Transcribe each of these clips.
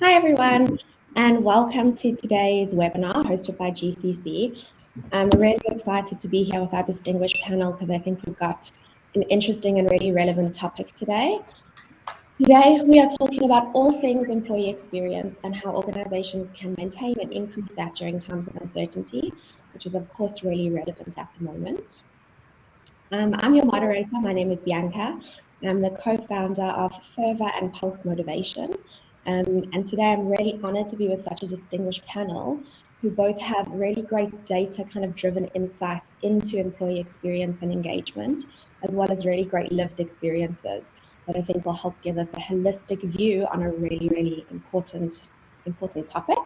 Hi, everyone, and welcome to today's webinar hosted by GCC. I'm really excited to be here with our distinguished panel because I think we've got an interesting and really relevant topic today. Today, we are talking about all things employee experience and how organizations can maintain and increase that during times of uncertainty, which is, of course, really relevant at the moment. I'm your moderator. My name is Bianca. I'm the co-founder of Fervor and Pulse Motivation. And today I'm really honored to be with such a distinguished panel who both have really great data kind of driven insights into employee experience and engagement, as well as really great lived experiences that I think will help give us a holistic view on a really, really important topic.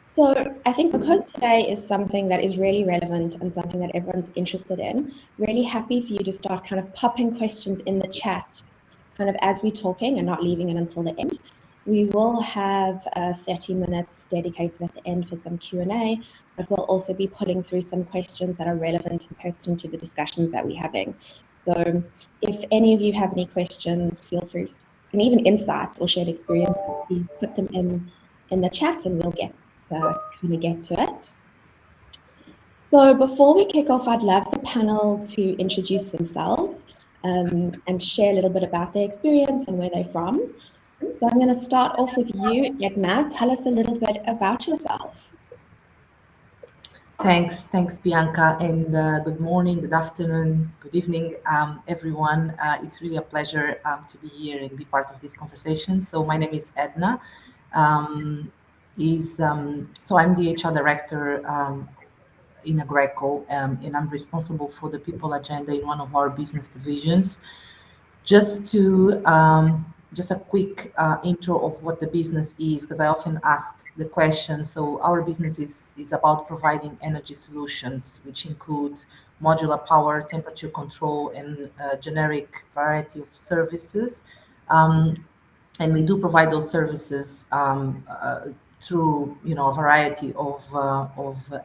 So I think because today is something that is really relevant and something that everyone's interested in, really happy for you to start kind of popping questions in the chat kind of as we're talking and not leaving it until the end. We will have 30 minutes dedicated at the end for some Q&A, but we'll also be putting through some questions that are relevant and pertinent to the discussions that we're having. So if any of you have any questions, feel free, and even insights or shared experiences, please put them in the chat and we'll get to it. So before we kick off, I'd love the panel to introduce themselves and share a little bit about their experience and where they're from. So I'm going to start off with you, Edna. Tell us a little bit about yourself. Thanks, Bianca, and good morning, good afternoon, good evening, everyone. It's really a pleasure to be here and be part of this conversation. So my name is Edna. So I'm the HR director in Agreco, and I'm responsible for the people agenda in one of our business divisions. Just a quick intro of what the business is, because I often ask the question. So our business is about providing energy solutions, which include modular power, temperature control, and a generic variety of services. And we do provide those services through a variety of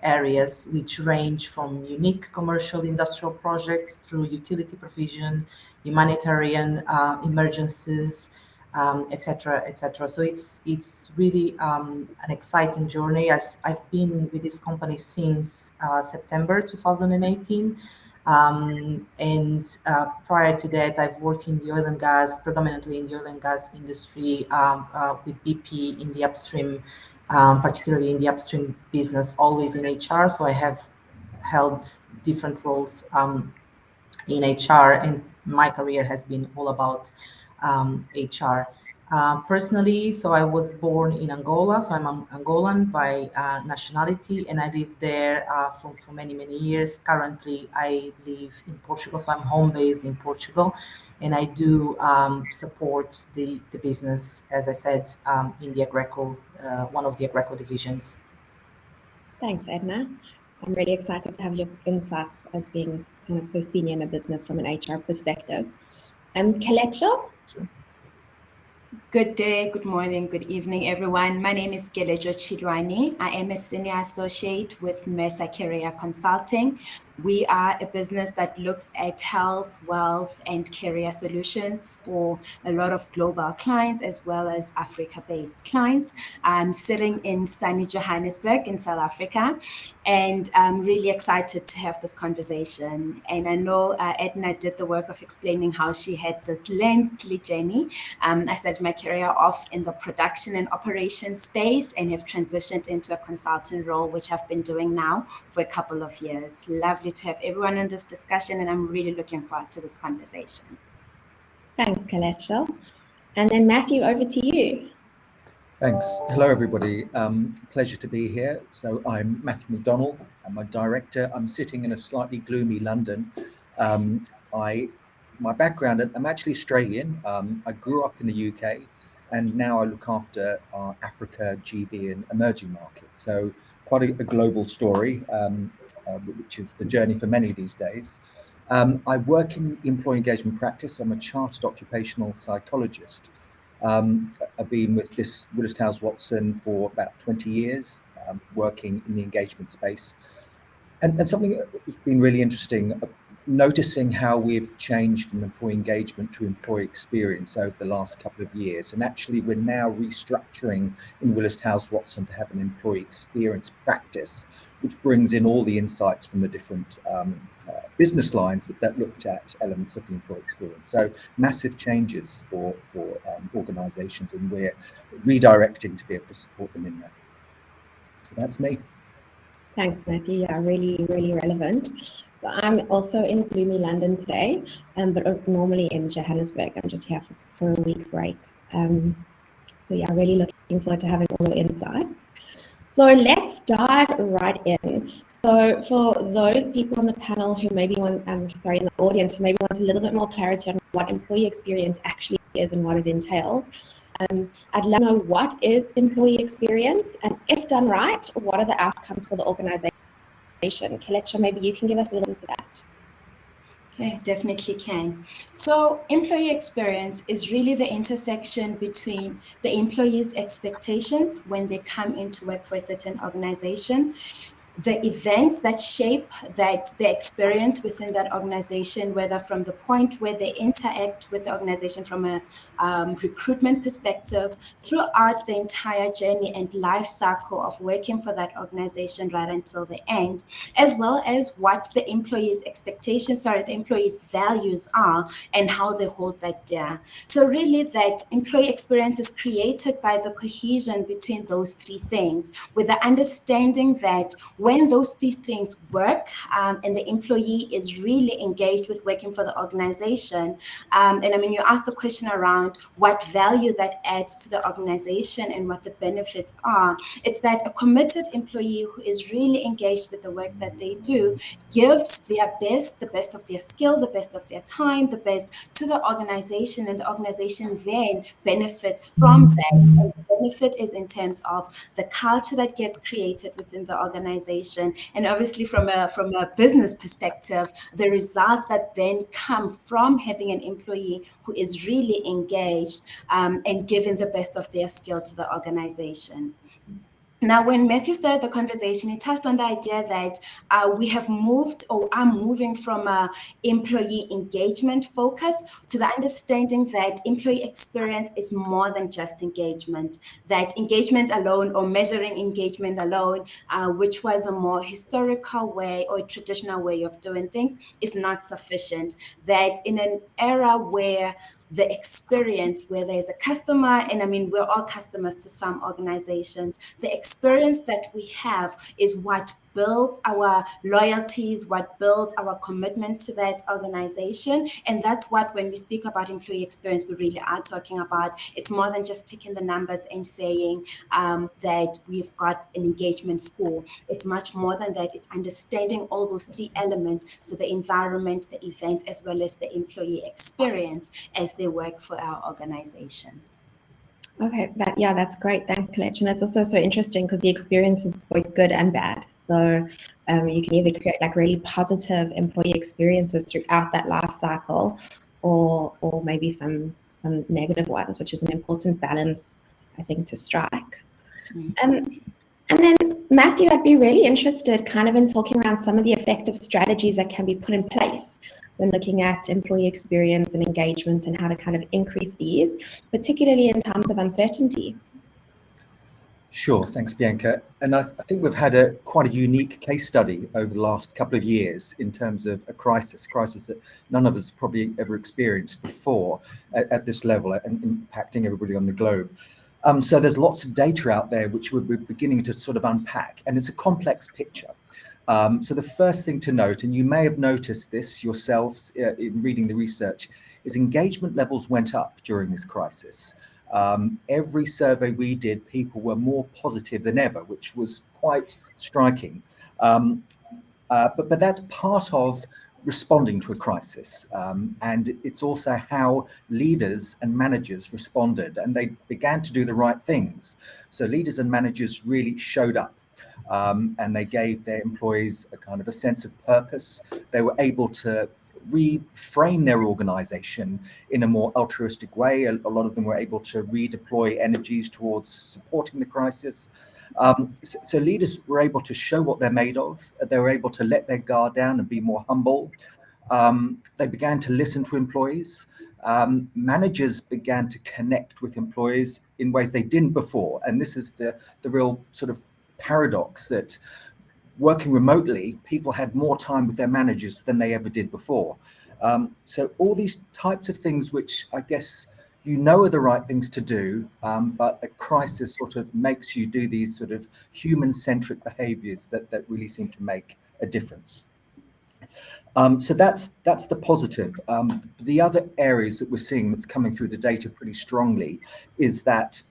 areas, which range from unique commercial industrial projects through utility provision, humanitarian emergencies, etc., etc. So it's really an exciting journey. I've been with this company since September 2018. And prior to that, I've worked in the oil and gas, predominantly in the oil and gas industry, with BP in the upstream, particularly in the upstream business, always in HR. So I have held different roles in HR, and my career has been all about HR. Personally, so I was born in Angola, so I'm Angolan by nationality, and I lived there for many, many years. Currently, I live in Portugal, so I'm home based in Portugal, and I do support the business, as I said, in the Agreco, one of the Agreco divisions. Thanks, Edna. I'm really excited to have your insights as being kind of so senior in a business from an HR perspective. And Kelecho? Good day, good morning, good evening, everyone. My name is Kelecho Chidwani. I am a senior associate with Mercer Career Consulting. We are a business that looks at health, wealth, and career solutions for a lot of global clients as well as Africa-based clients. I'm sitting in sunny Johannesburg in South Africa, and I'm really excited to have this conversation. And I know Edna did the work of explaining how she had this lengthy journey. I started my career off in the production and operations space and have transitioned into a consultant role, which I've been doing now for a couple of years. Lovely to have everyone in this discussion, and I'm really looking forward to this conversation. Thanks, Kelecho. And then Matthew, over to you. Thanks. Hello, everybody. Pleasure to be here. So I'm Matthew McDonnell. I'm a director. I'm sitting in a slightly gloomy London. My background, I'm actually Australian. I grew up in the UK, and now I look after our Africa, GB, and emerging markets. So quite a global story, which is the journey for many these days. I work in employee engagement practice. I'm a chartered occupational psychologist. I've been with this Willis Towers Watson for about 20 years, working in the engagement space. And something that's been really interesting noticing how we've changed from employee engagement to employee experience over the last couple of years. And actually, we're now restructuring in Willis Towers Watson to have an employee experience practice, which brings in all the insights from the different business lines that looked at elements of the employee experience. So massive changes for organizations, and we're redirecting to be able to support them in that. So that's me. Thanks, Matthew. Yeah, really, really relevant. I'm also in gloomy London today, but normally in Johannesburg. I'm just here for a week break. So yeah, really looking forward to having all your insights. So let's dive right in. So for those people on the panel who maybe want, in the audience who maybe want a little bit more clarity on what employee experience actually is and what it entails, I'd love to know, what is employee experience, and if done right, what are the outcomes for the organization? Kelechi, maybe you can give us a little into that. Okay, definitely can. So employee experience is really the intersection between the employee's expectations when they come into work for a certain organization, the events that shape that the experience within that organization, whether from the point where they interact with the organization from a recruitment perspective, throughout the entire journey and life cycle of working for that organization right until the end, as well as what the employee's the employee's values are and how they hold that dear. So really that employee experience is created by the cohesion between those three things, with the understanding that when those three things work and the employee is really engaged with working for the organization, and I mean, you asked the question around what value that adds to the organization and what the benefits are. It's that a committed employee who is really engaged with the work that they do gives their best, the best of their skill, the best of their time, the best to the organization, and the organization then benefits from that. And the benefit is in terms of the culture that gets created within the organization, and obviously from a business perspective, the results that then come from having an employee who is really engaged and giving the best of their skill to the organization. Now, when Matthew started the conversation, he touched on the idea that we have moved, or are moving, from a employee engagement focus to the understanding that employee experience is more than just engagement. That engagement alone, or measuring engagement alone, which was a more historical way or a traditional way of doing things, is not sufficient. That in an era where the experience, where there's a customer, and I mean, we're all customers to some organizations, the experience that we have is what builds our loyalties, what builds our commitment to that organization. And that's what, when we speak about employee experience, we really are talking about. It's more than just taking the numbers and saying that we've got an engagement score. It's much more than that. It's understanding all those three elements, so the environment, the event, as well as the employee experience as they work for our organizations. Okay, that's great. Thanks, Kelechi. And it's also so interesting because the experience is both good and bad. So you can either create like really positive employee experiences throughout that life cycle, or maybe some negative ones, which is an important balance, I think, to strike. And then, Matthew, I'd be really interested kind of in talking around some of the effective strategies that can be put in place when looking at employee experience and engagement, and how to kind of increase these, particularly in times of uncertainty. Sure, thanks, Bianca. And I think we've had quite a unique case study over the last couple of years in terms of a crisis that none of us probably ever experienced before at this level, and impacting everybody on the globe. So there's lots of data out there which we're beginning to sort of unpack, and it's a complex picture. So the first thing to note, and you may have noticed this yourselves in reading the research, is engagement levels went up during this crisis. Every survey we did, people were more positive than ever, which was quite striking. But that's part of responding to a crisis. And it's also how leaders and managers responded, and they began to do the right things. So leaders and managers really showed up. And they gave their employees a kind of a sense of purpose. They were able to reframe their organization in a more altruistic way. A lot of them were able to redeploy energies towards supporting the crisis. So leaders were able to show what they're made of. They were able to let their guard down and be more humble. They began to listen to employees. Managers began to connect with employees in ways they didn't before. And this is the real sort of paradox, that working remotely, people had more time with their managers than they ever did before. So all these types of things, which I guess are the right things to do, but a crisis sort of makes you do these sort of human-centric behaviors that really seem to make a difference. So that's the positive. The other areas that we're seeing that's coming through the data pretty strongly is that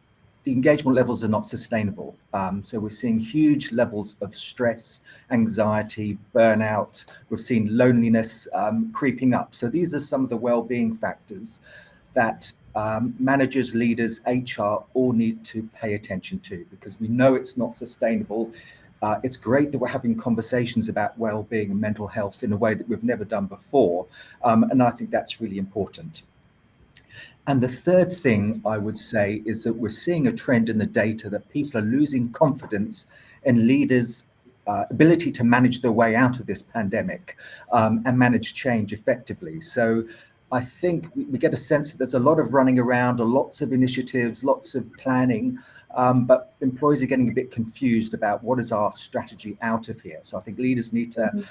the engagement levels are not sustainable. So we're seeing huge levels of stress, anxiety, burnout. We've seen loneliness creeping up. So these are some of the well-being factors that managers, leaders, HR all need to pay attention to, because we know it's not sustainable. It's great that we're having conversations about well-being and mental health in a way that we've never done before. And I think that's really important. And the third thing I would say is that we're seeing a trend in the data that people are losing confidence in leaders' ability to manage their way out of this pandemic and manage change effectively. So I think we get a sense that there's a lot of running around, lots of initiatives, lots of planning, but employees are getting a bit confused about what is our strategy out of here. So I think leaders need to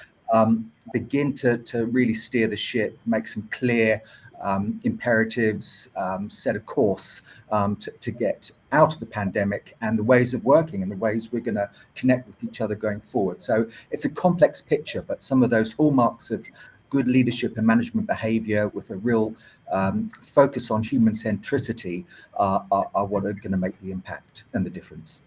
begin to really steer the ship, make some clear imperatives, set a course to get out of the pandemic, and the ways of working and the ways we're going to connect with each other going forward. So it's a complex picture, but some of those hallmarks of good leadership and management behavior with a real focus on human centricity are what are going to make the impact and the difference.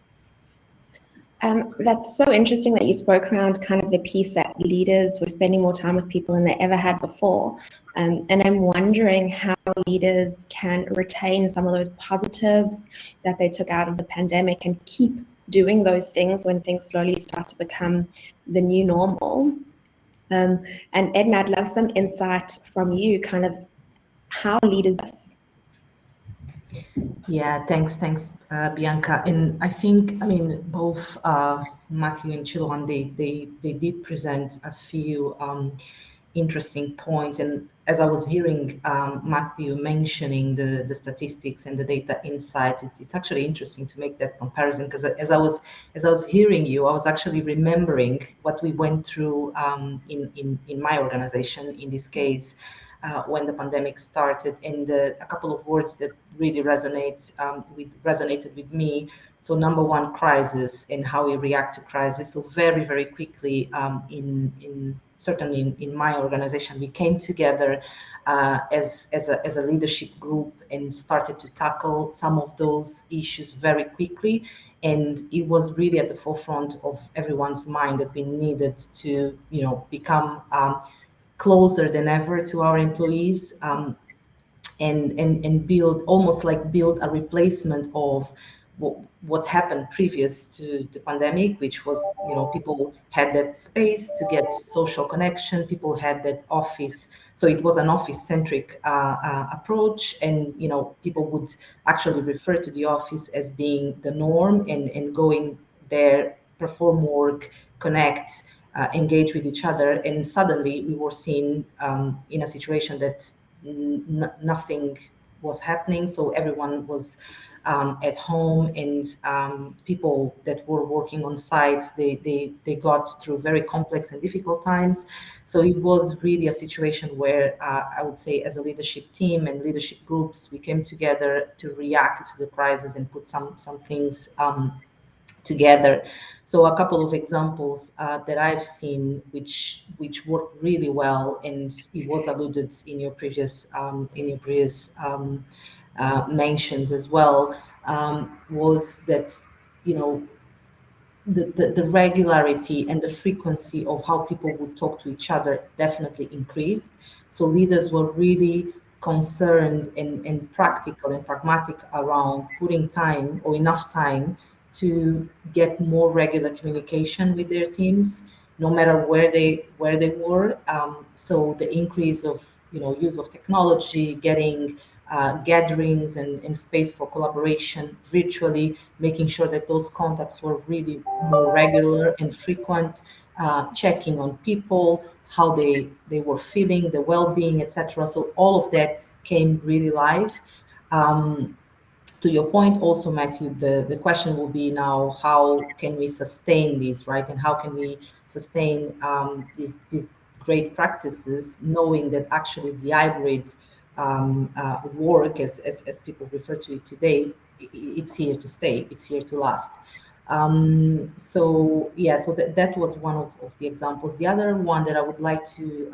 That's so interesting that you spoke around kind of the piece that leaders were spending more time with people than they ever had before. And I'm wondering how leaders can retain some of those positives that they took out of the pandemic and keep doing those things when things slowly start to become the new normal. And Edna, I'd love some insight from you, kind of how leaders. Yeah, thanks, Bianca. And I think, both Matthew and Chilwan, they did present a few interesting points. And as I was hearing Matthew mentioning the statistics and the data insights, it's actually interesting to make that comparison, because as I was hearing you, I was actually remembering what we went through in my organization in this case. When the pandemic started, and a couple of words that really resonated with me. So number one, crisis, and how we react to crisis. So very, very quickly, certainly in my organization, we came together as a leadership group and started to tackle some of those issues very quickly. And it was really at the forefront of everyone's mind that we needed to, become closer than ever to our employees, and build a replacement of what happened previous to the pandemic, which was, people had that space to get social connection, people had that office. So it was an office-centric approach, and people would actually refer to the office as being the norm, and going there, perform work, connect, engage with each other. And suddenly we were seen in a situation that nothing was happening. So everyone was at home, and people that were working on sites, they got through very complex and difficult times. So it was really a situation where I would say, as a leadership team and leadership groups, we came together to react to the crisis and put some things together. So a couple of examples that I've seen, which work really well, and it was alluded in your previous mentions as well, was that the regularity and the frequency of how people would talk to each other definitely increased. So leaders were really concerned and practical and pragmatic around putting time, or enough time, to get more regular communication with their teams, no matter where they were. So the increase of use of technology, getting gatherings and space for collaboration virtually, making sure that those contacts were really more regular and frequent, checking on people, how they were feeling, the well-being, etc. So all of that came really live. To your point also, Matthew, the question will be now, how can we sustain this, right? And how can we sustain these great practices, knowing that actually the hybrid work, as people refer to it today, it's here to stay, it's here to last. So yeah, so that was one of the examples. The other one that I would like to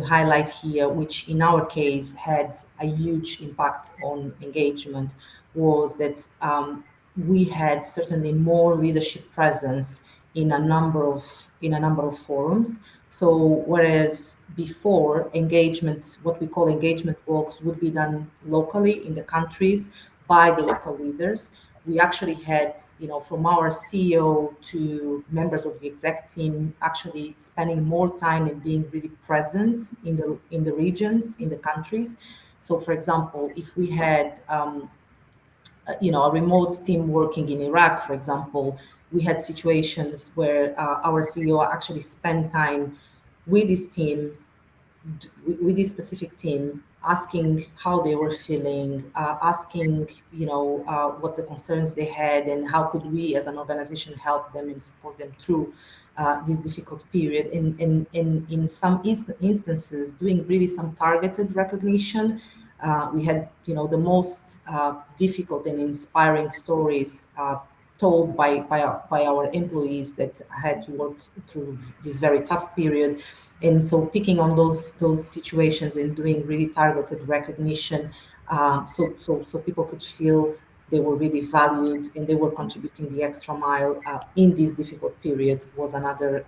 highlight here, which in our case had a huge impact on engagement, was that we had certainly more leadership presence in a number of forums. So whereas before engagement, what we call engagement walks, would be done locally in the countries by the local leaders, we actually had, from our CEO to members of the exec team, actually spending more time and being really present in the regions, in the countries. So, for example, if we had a remote team working in Iraq, for example, we had situations where our CEO actually spent time with his team, with this specific team, asking how they were feeling, asking, what the concerns they had, and how could we as an organization help them and support them through this difficult period. In some instances, doing really some targeted recognition. We had, the most difficult and inspiring stories told by our employees that had to work through this very tough period. And so picking on those situations and doing really targeted recognition, so people could feel they were really valued and they were contributing the extra mile in this difficult period, was another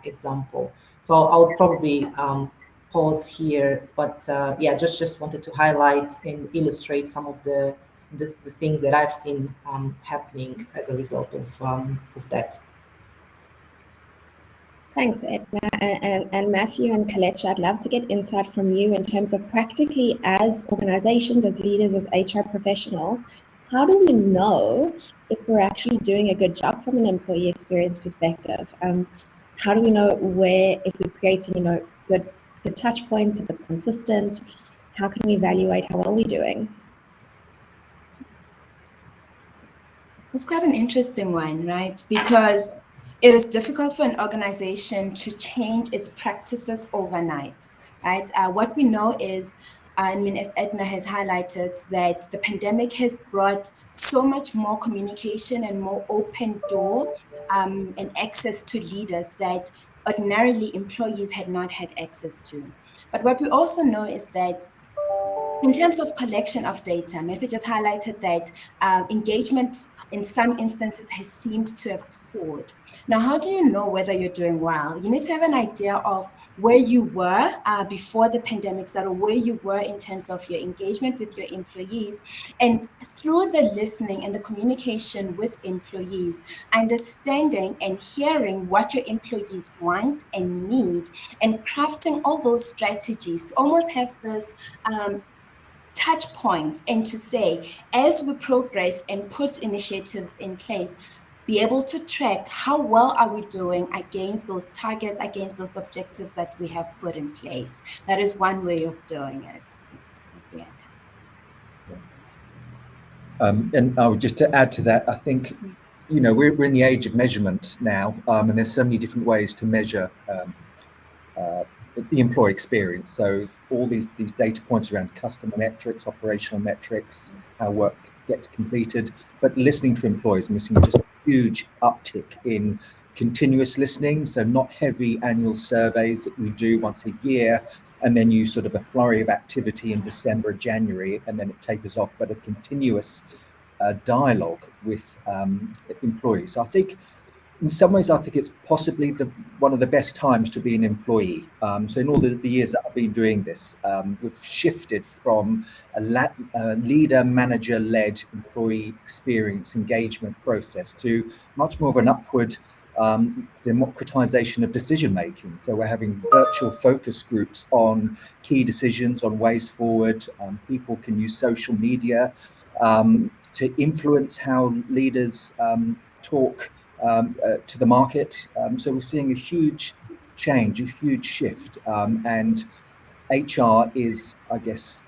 example. So I would probably pause here, but yeah, just wanted to highlight and illustrate some of the things that I've seen happening as a result of that. Thanks, Edna. And Matthew and Kelechi, I'd love to get insight from you in terms of practically, as organizations, as leaders, as HR professionals, how do we know if we're actually doing a good job from an employee experience perspective? How do we know if we're creating, good touch points, if it's consistent? How can we evaluate how well we're doing? It's quite an interesting one, right? Because it is difficult for an organization to change its practices overnight, right? What we know is, as Edna has highlighted, that the pandemic has brought so much more communication and more open door and access to leaders that ordinarily employees had not had access to. But what we also know is that in terms of collection of data, Matthew just highlighted that engagement in some instances has seemed to have soared. Now, how do you know whether you're doing well? You need to have an idea of where you were before the pandemic started, or where you were in terms of your engagement with your employees. And through the listening and the communication with employees, understanding and hearing what your employees want and need, and crafting all those strategies to almost have this touch points, and to say, as we progress and put initiatives in place, be able to track how well are we doing against those targets, against those objectives that we have put in place. That is one way of doing it. Yeah. And I would just to add to that, I think, we're in the age of measurement now, and there's so many different ways to measure the employee experience. So all these data points around customer metrics, operational metrics, how work gets completed, but listening to employees, and we're seeing just a huge uptick in continuous listening. So not heavy annual surveys that we do once a year, and then you sort of a flurry of activity in December, January, and then it tapers off, but a continuous dialogue with employees. So I think in some ways, I think it's possibly one of the best times to be an employee. So in all the years that I've been doing this, we've shifted from a leader, manager-led employee experience engagement process to much more of an upward democratization of decision making. So we're having virtual focus groups on key decisions, on ways forward. People can use social media to influence how leaders talk to the market. So we're seeing a huge change, a huge shift, and HR is, I guess,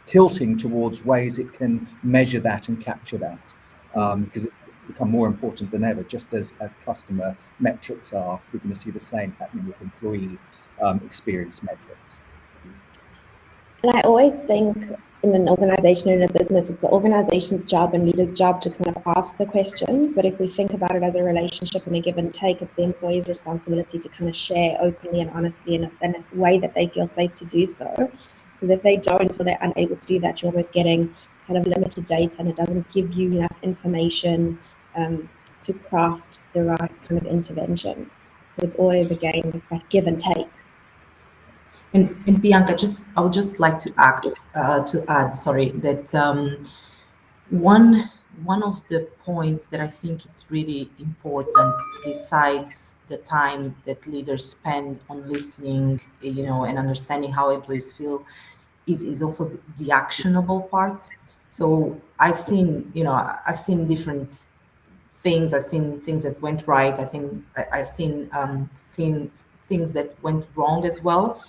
tilting towards ways it can measure that and capture that, because it's become more important than ever. Just as customer metrics are, we're going to see the same happening with employee experience metrics. And I always think in an organization, in a business, it's the organization's job and leader's job to kind of ask the questions. But if we think about it as a relationship and a give and take, it's the employee's responsibility to kind of share openly and honestly in a way that they feel safe to do so. Because if they don't or they're unable to do that, you're almost getting kind of limited data and it doesn't give you enough information to craft the right kind of interventions. So it's always, again, it's that give and take. And Bianca, I would just like to add, sorry, that one of the points that I think it's really important, besides the time that leaders spend on listening, and understanding how employees feel, is also the actionable part. So I've seen different things. I've seen things that went right. I think I've seen things that went wrong as well.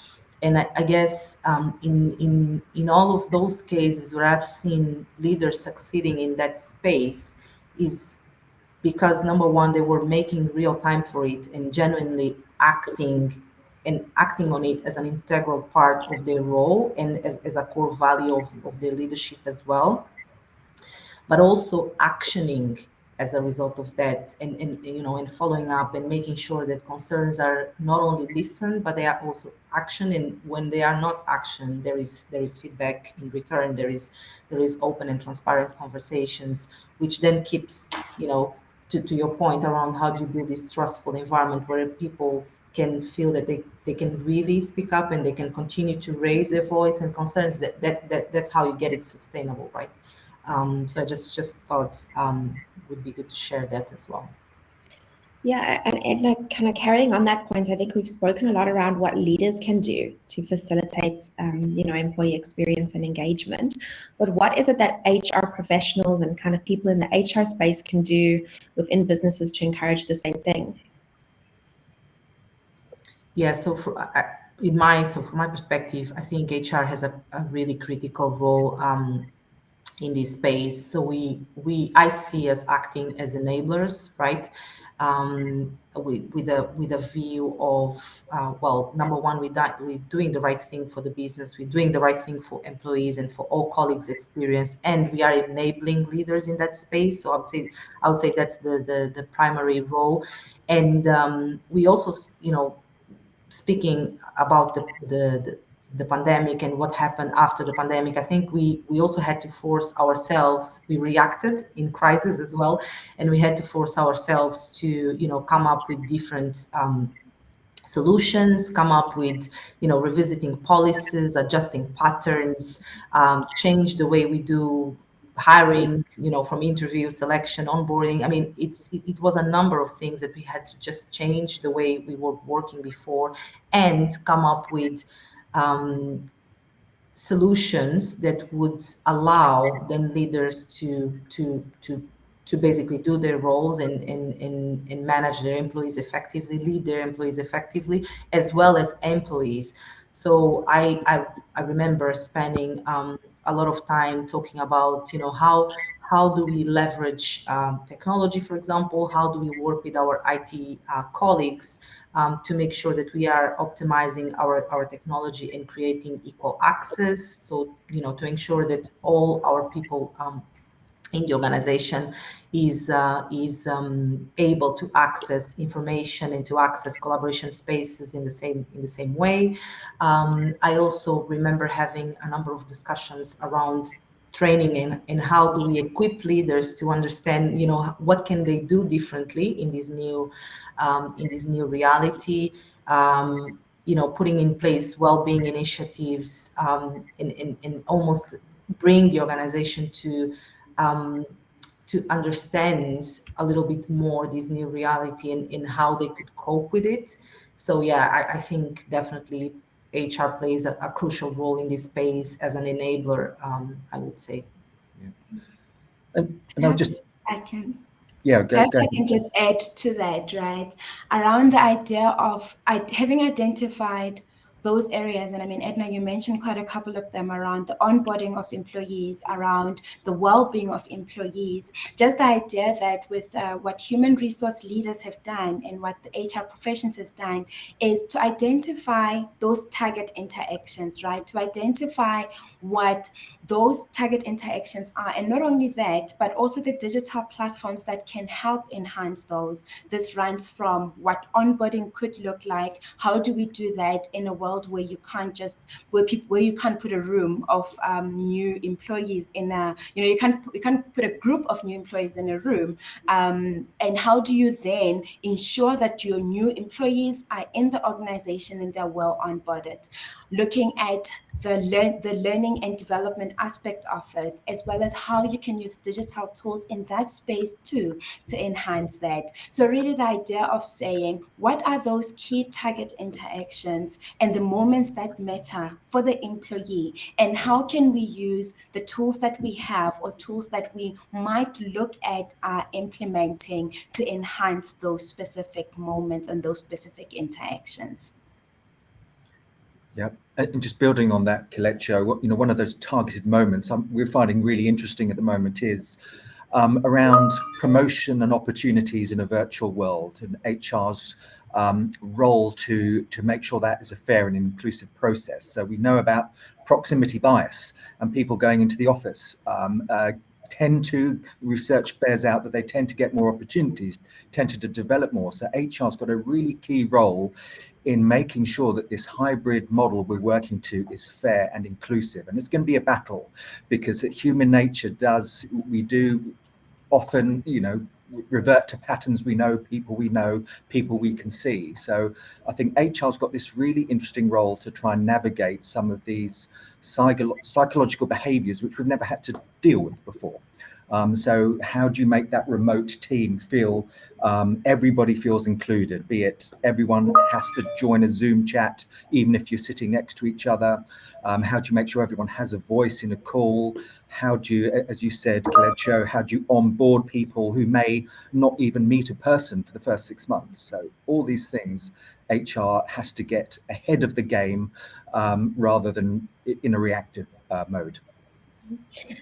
And I guess in all of those cases where I've seen leaders succeeding in that space is because, number one, they were making real time for it and genuinely acting on it as an integral part of their role and as a core value of their leadership as well, but also actioning as a result of that, and following up and making sure that concerns are not only listened but they are also actioned. And when they are not actioned, there is feedback in return. There is open and transparent conversations, which then keeps, to your point around how do you build this trustful environment where people can feel that they can really speak up and they can continue to raise their voice and concerns. That's how you get it sustainable, right? So I just thought would be good to share that as well. Yeah, and kind of carrying on that point, I think we've spoken a lot around what leaders can do to facilitate, employee experience and engagement. But what is it that HR professionals and kind of people in the HR space can do within businesses to encourage the same thing? Yeah, so from my perspective, I think HR has a really critical role in this space. So I see us acting as enablers, right? With a view of well, number one, we're doing the right thing for the business, we're doing the right thing for employees and for all colleagues' experience, and we are enabling leaders in that space. So I would say that's the primary role. And we also, speaking about the pandemic and what happened after the pandemic, I think we also had to force ourselves. We reacted in crisis as well, and we had to force ourselves to come up with different solutions, come up with revisiting policies, adjusting patterns, change the way we do hiring, from interview, selection, onboarding. I mean, it was a number of things that we had to just change the way we were working before and come up with solutions that would allow then leaders to basically do their roles and manage their employees effectively, lead their employees effectively, as well as employees. So I remember spending a lot of time talking about how do we leverage technology, for example, how do we work with our IT colleagues to make sure that we are optimizing our technology and creating equal access. So, to ensure that all our people in the organization is able to access information and to access collaboration spaces in the same way. I also remember having a number of discussions around training and how do we equip leaders to understand, what can they do differently in this new reality. Putting in place well-being initiatives, and almost bring the organization to understand a little bit more this new reality and how they could cope with it. So yeah, I think definitely HR plays a crucial role in this space as an enabler, I would say. Yeah. And I'll just I can. Yeah, go Perhaps I ahead. can just add to that, right? Around the idea of having identified those areas, and I mean, Edna, you mentioned quite a couple of them around the onboarding of employees, around the well-being of employees. Just the idea that with what human resource leaders have done and what the HR professions has done is to identify those target interactions, right? To identify what those target interactions are. And not only that, but also the digital platforms that can help enhance those. This runs from what onboarding could look like. How do we do that in a world where you can't just, where you can't put a room of new employees in a, you can't put a group of new employees in a room. And how do you then ensure that your new employees are in the organization and they're well onboarded? Looking at the learning and development aspect of it, as well as how you can use digital tools in that space too to enhance that. So really the idea of saying, what are those key target interactions and the moments that matter for the employee, and how can we use the tools that we have or tools that we might look at implementing to enhance those specific moments and those specific interactions. Yeah, and just building on that, Kelechi, one of those targeted moments we're finding really interesting at the moment is around promotion and opportunities in a virtual world, and HR's role to make sure that is a fair and inclusive process. So we know about proximity bias and people going into the office research bears out that they tend to get more opportunities, tend to develop more. So HR's got a really key role in making sure that this hybrid model we're working to is fair and inclusive. And it's going to be a battle, because human nature we do often, revert to patterns we know, people we can see. So I think HR's got this really interesting role to try and navigate some of these psychological behaviors which we've never had to deal with before. So how do you make that remote team feel everybody feels included, be it everyone has to join a Zoom chat, even if you're sitting next to each other? How do you make sure everyone has a voice in a call? How do you, as you said, Kelechi, how do you onboard people who may not even meet a person for the first 6 months? So all these things, HR has to get ahead of the game rather than in a reactive mode.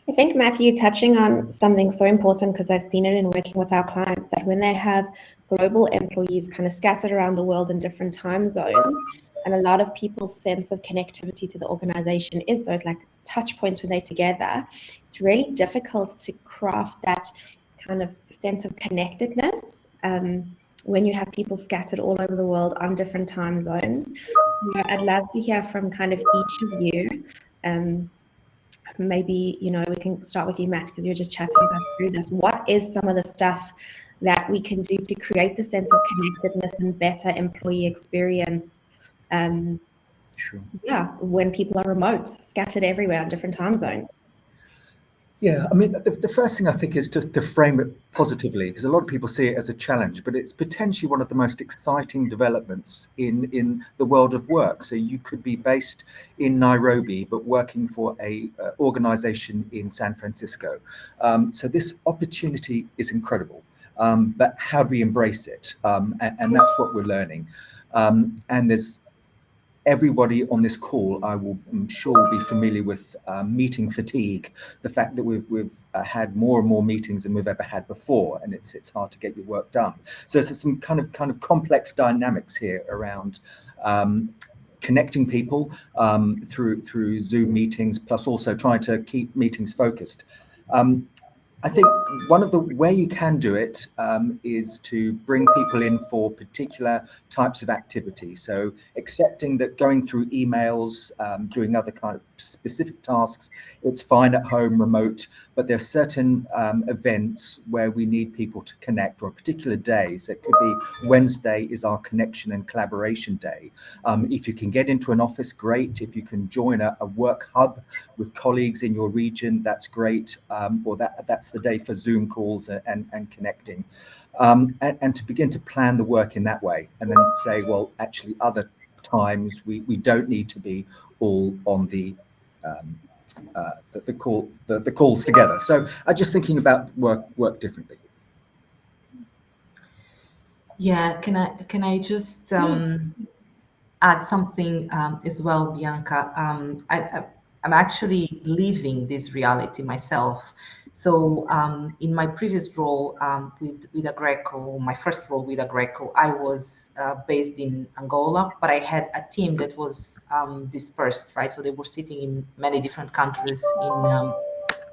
I think, Matthew, touching on something so important, because I've seen it in working with our clients, that when they have global employees kind of scattered around the world in different time zones, and a lot of people's sense of connectivity to the organization is those like touch points when they're together, it's really difficult to craft that kind of sense of connectedness when you have people scattered all over the world on different time zones. So I'd love to hear from kind of each of you. Maybe, we can start with you, Matt, because you're just chatting us through this. What is some of the stuff that we can do to create the sense of connectedness and better employee experience? Sure. Yeah, when people are remote, scattered everywhere in different time zones. Yeah, I mean, the first thing I think is to frame it positively, because a lot of people see it as a challenge, but it's potentially one of the most exciting developments in the world of work. So you could be based in Nairobi, but working for a organization in San Francisco. So this opportunity is incredible, but how do we embrace it? And that's what we're learning. And there's everybody on this call, I'm sure, will be familiar with meeting fatigue, the fact that we've had more and more meetings than we've ever had before, and it's hard to get your work done. So there's some kind of complex dynamics here around connecting people through Zoom meetings, plus also trying to keep meetings focused. I think one of the way you can do it is to bring people in for particular types of activity. So accepting that going through emails, doing other kind of specific tasks, it's fine at home, remote, but there are certain events where we need people to connect, or particular days. It could be Wednesday is our connection and collaboration day. If you can get into an office, great. If you can join a work hub with colleagues in your region, that's great. Or that's the day for Zoom calls and connecting. And to begin to plan the work in that way, and then say, well, actually other times we don't need to be all on the calls together. So I'm just thinking about work differently. Yeah, can I just add something as well, Bianca? I'm actually living this reality myself. So in my previous role with Agreco, my first role with Agreco, I was based in Angola, but I had a team that was dispersed, right? So they were sitting in many different countries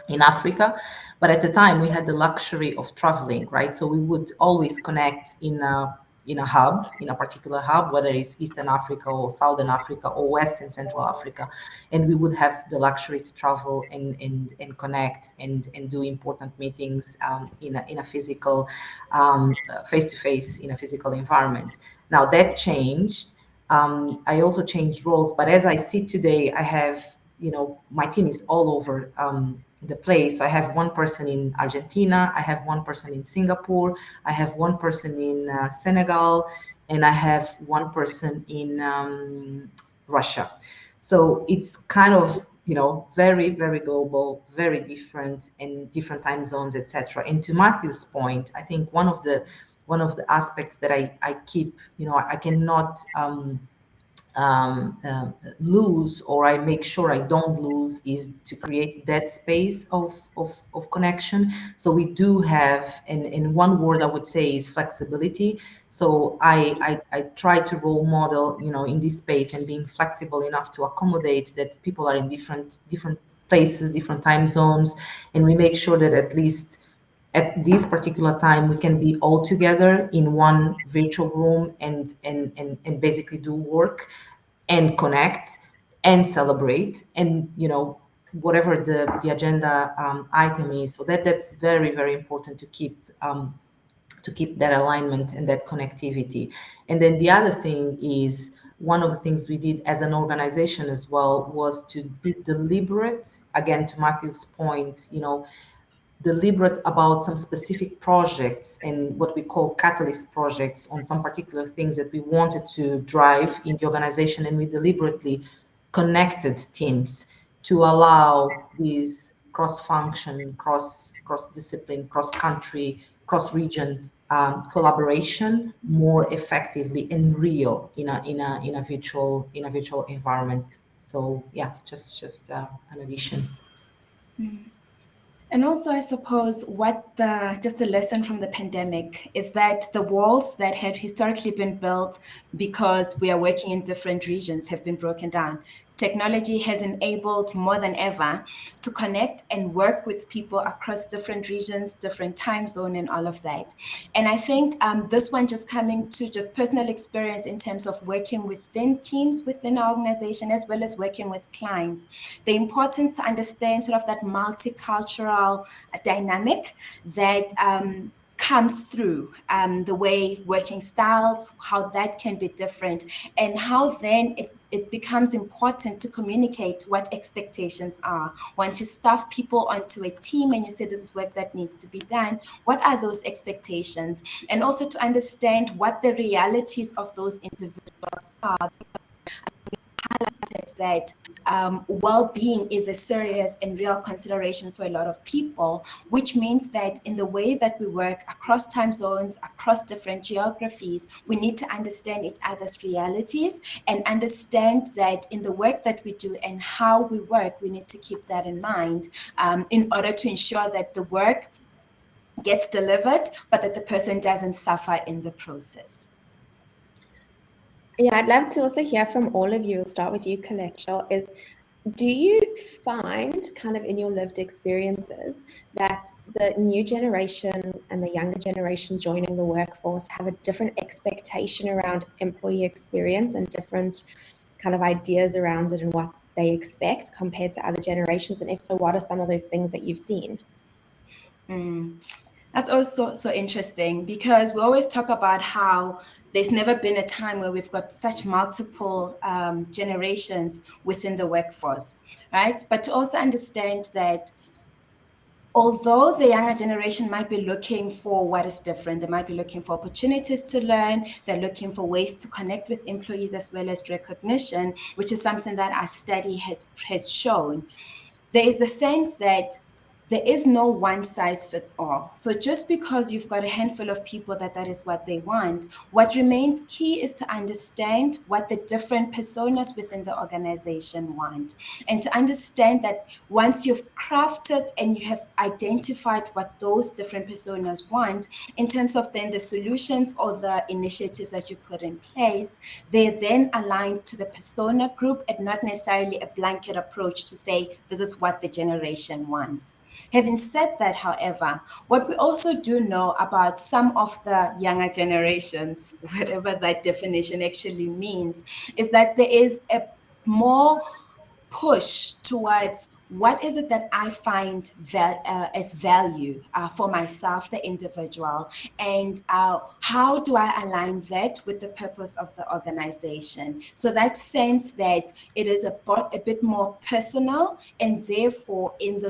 in Africa. But at the time, we had the luxury of traveling, right? So we would always connect in a hub, in a particular hub, whether it's Eastern Africa or Southern Africa or West and Central Africa, and we would have the luxury to travel and connect and do important meetings in a physical face to face in a physical environment. Now that changed. I also changed roles, but as I see today, I have, my team is all over the place. I have one person in Argentina, I have one person in Singapore, I have one person in Senegal, and I have one person in Russia. So it's kind of, very, very global, very different, and different time zones, etc. And to Matthew's point, I think one of the aspects that I keep, I cannot lose, or I make sure I don't lose, is to create that space of connection. So we do have, and in one word I would say is flexibility. So I try to role model, in this space, and being flexible enough to accommodate that people are in different places, different time zones, and we make sure that at least at this particular time we can be all together in one virtual room and basically do work and connect and celebrate, and whatever the agenda item is. So that's very, very important to keep that alignment and that connectivity. And then the other thing is, one of the things we did as an organization as well was to be deliberate, again to Matthew's point, deliberate about some specific projects and what we call catalyst projects on some particular things that we wanted to drive in the organization. And we deliberately connected teams to allow these cross-function, cross-discipline, cross-country, cross-region collaboration more effectively and real in a virtual environment. So yeah, just an addition. And also, I suppose just a lesson from the pandemic is that the walls that had historically been built because we are working in different regions have been broken down. Technology has enabled more than ever to connect and work with people across different regions, different time zone, and all of that. And I think this one just coming to just personal experience in terms of working within teams within our organization, as well as working with clients, the importance to understand sort of that multicultural dynamic that comes through the way working styles, how that can be different, and how then it becomes important to communicate what expectations are. Once you staff people onto a team and you say this is work that needs to be done, what are those expectations? And also to understand what the realities of those individuals are. That well-being is a serious and real consideration for a lot of people, which means that in the way that we work across time zones, across different geographies, we need to understand each other's realities and understand that in the work that we do and how we work, we need to keep that in mind in order to ensure that the work gets delivered, but that the person doesn't suffer in the process. Yeah, I'd love to also hear from all of you. We'll start with you, Kelechi. Do you find, kind of in your lived experiences, that the new generation and the younger generation joining the workforce have a different expectation around employee experience and different kind of ideas around it and what they expect compared to other generations? And if so, what are some of those things that you've seen? That's also so interesting, because we always talk about how there's never been a time where we've got such multiple generations within the workforce, right? But to also understand that although the younger generation might be looking for what is different, they might be looking for opportunities to learn, they're looking for ways to connect with employees as well as recognition, which is something that our study has shown. There is the sense that there is no one size fits all. So just because you've got a handful of people that is what they want, what remains key is to understand what the different personas within the organization want, and to understand that once you've crafted and you have identified what those different personas want, in terms of then the solutions or the initiatives that you put in place, they're then aligned to the persona group and not necessarily a blanket approach to say, this is what the generation wants. Having said that, however, what we also do know about some of the younger generations, whatever that definition actually means, is that there is a more push towards what is it that I find as value for myself, the individual, and how do I align that with the purpose of the organization? So that sense that it is a bit more personal, and therefore in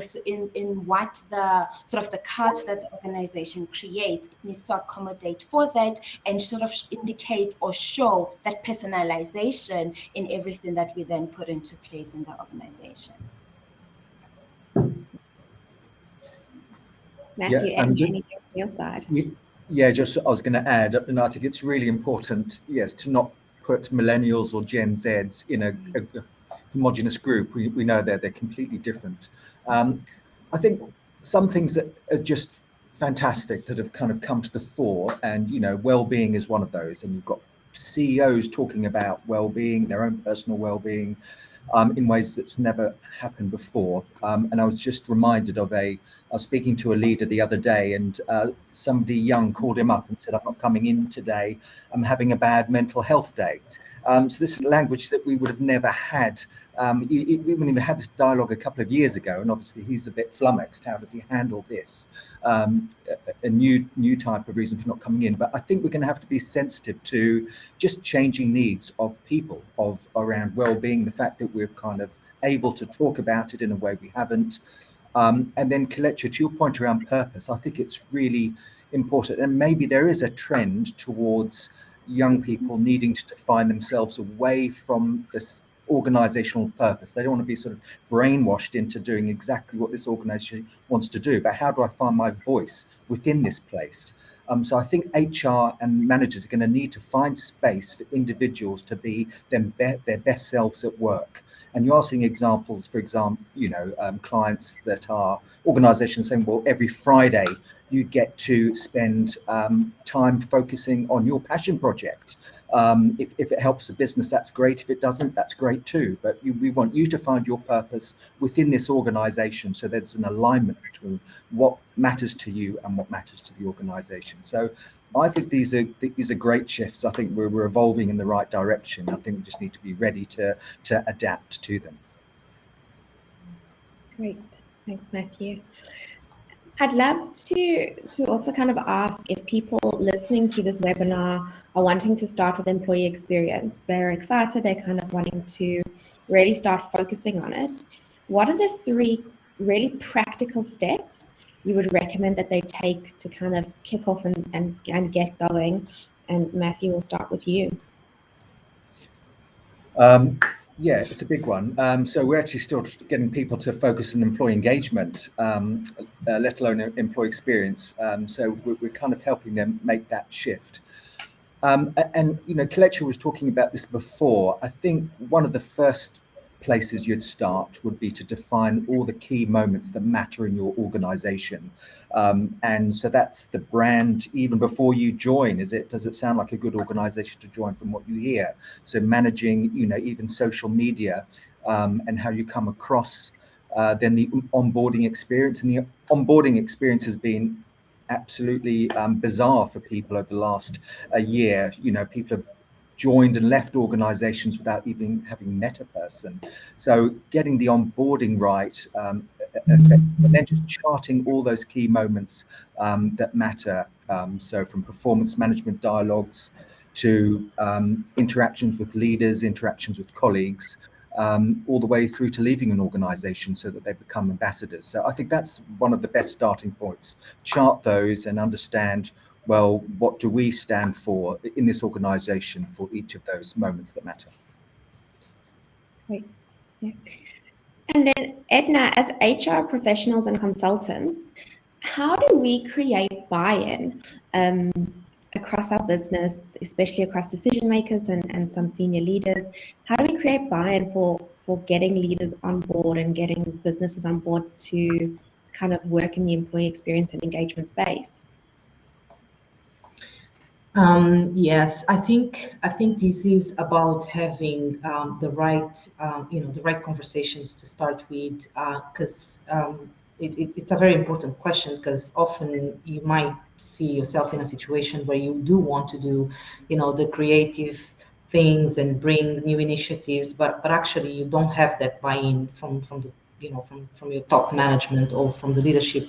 what the sort of the culture that the organization creates, it needs to accommodate for that and sort of indicate or show that personalization in everything that we then put into place in the organization. Matthew, anything from your side? Yeah, just I was going to add, and I think it's really important, yes, to not put millennials or Gen Zs in a homogenous group. We know they're completely different. I think some things that are just fantastic that have kind of come to the fore, and well-being is one of those. And you've got CEOs talking about well-being, their own personal well-being, in ways that's never happened before. And I was just reminded of I was speaking to a leader the other day, and somebody young called him up and said, I'm not coming in today, I'm having a bad mental health day. So this is language that we would have never had. We wouldn't even had this dialogue a couple of years ago, and obviously he's a bit flummoxed. How does he handle this? A new type of reason for not coming in. But I think we're going to have to be sensitive to just changing needs of people, around well-being, the fact that we're kind of able to talk about it in a way we haven't. And then, Kelechi, to your point around purpose, I think it's really important. And maybe there is a trend towards young people needing to define themselves away from this organizational purpose. They don't want to be sort of brainwashed into doing exactly what this organization wants to do, but how do I find my voice within this place? So I think HR and managers are going to need to find space for individuals to be their best selves at work. And you are seeing examples, for example, clients that are organizations saying, well, every Friday you get to spend time focusing on your passion project. If it helps the business, that's great. If it doesn't, that's great too. But we want you to find your purpose within this organization, so there's an alignment between what matters to you and what matters to the organization. So I think these are great shifts. I think we're evolving in the right direction. I think we just need to be ready to adapt to them. Great. Thanks, Matthew. I'd love to also kind of ask if people listening to this webinar are wanting to start with employee experience. They're excited, they're kind of wanting to really start focusing on it. What are the 3 really practical steps you would recommend that they take to kind of kick off and get going? And Matthew, we'll start with you. Yeah, it's a big one. So we're actually still getting people to focus on employee engagement, let alone employee experience. So we're kind of helping them make that shift. And Kelechi was talking about this before. I think one of the first places you'd start would be to define all the key moments that matter in your organization. And so that's the brand even before you join. Does it sound like a good organization to join from what you hear? So managing, even social media, and how you come across, then the onboarding experience. And the onboarding experience has been absolutely bizarre for people over the last year. People have joined and left organizations without even having met a person. So getting the onboarding right, and then just charting all those key moments that matter. So from performance management dialogues to interactions with leaders, interactions with colleagues, all the way through to leaving an organization so that they become ambassadors. So I think that's one of the best starting points. Chart those and understand, well, what do we stand for in this organization for each of those moments that matter? Great. Yeah. And then Edna, as HR professionals and consultants, how do we create buy-in across our business, especially across decision makers and some senior leaders? How do we create buy-in for getting leaders on board and getting businesses on board to kind of work in the employee experience and engagement space? Yes, I think this is about having the right the right conversations to start with, because it's a very important question, because often you might see yourself in a situation where you do want to do the creative things and bring new initiatives, but actually you don't have that buy-in from the from your top management or from the leadership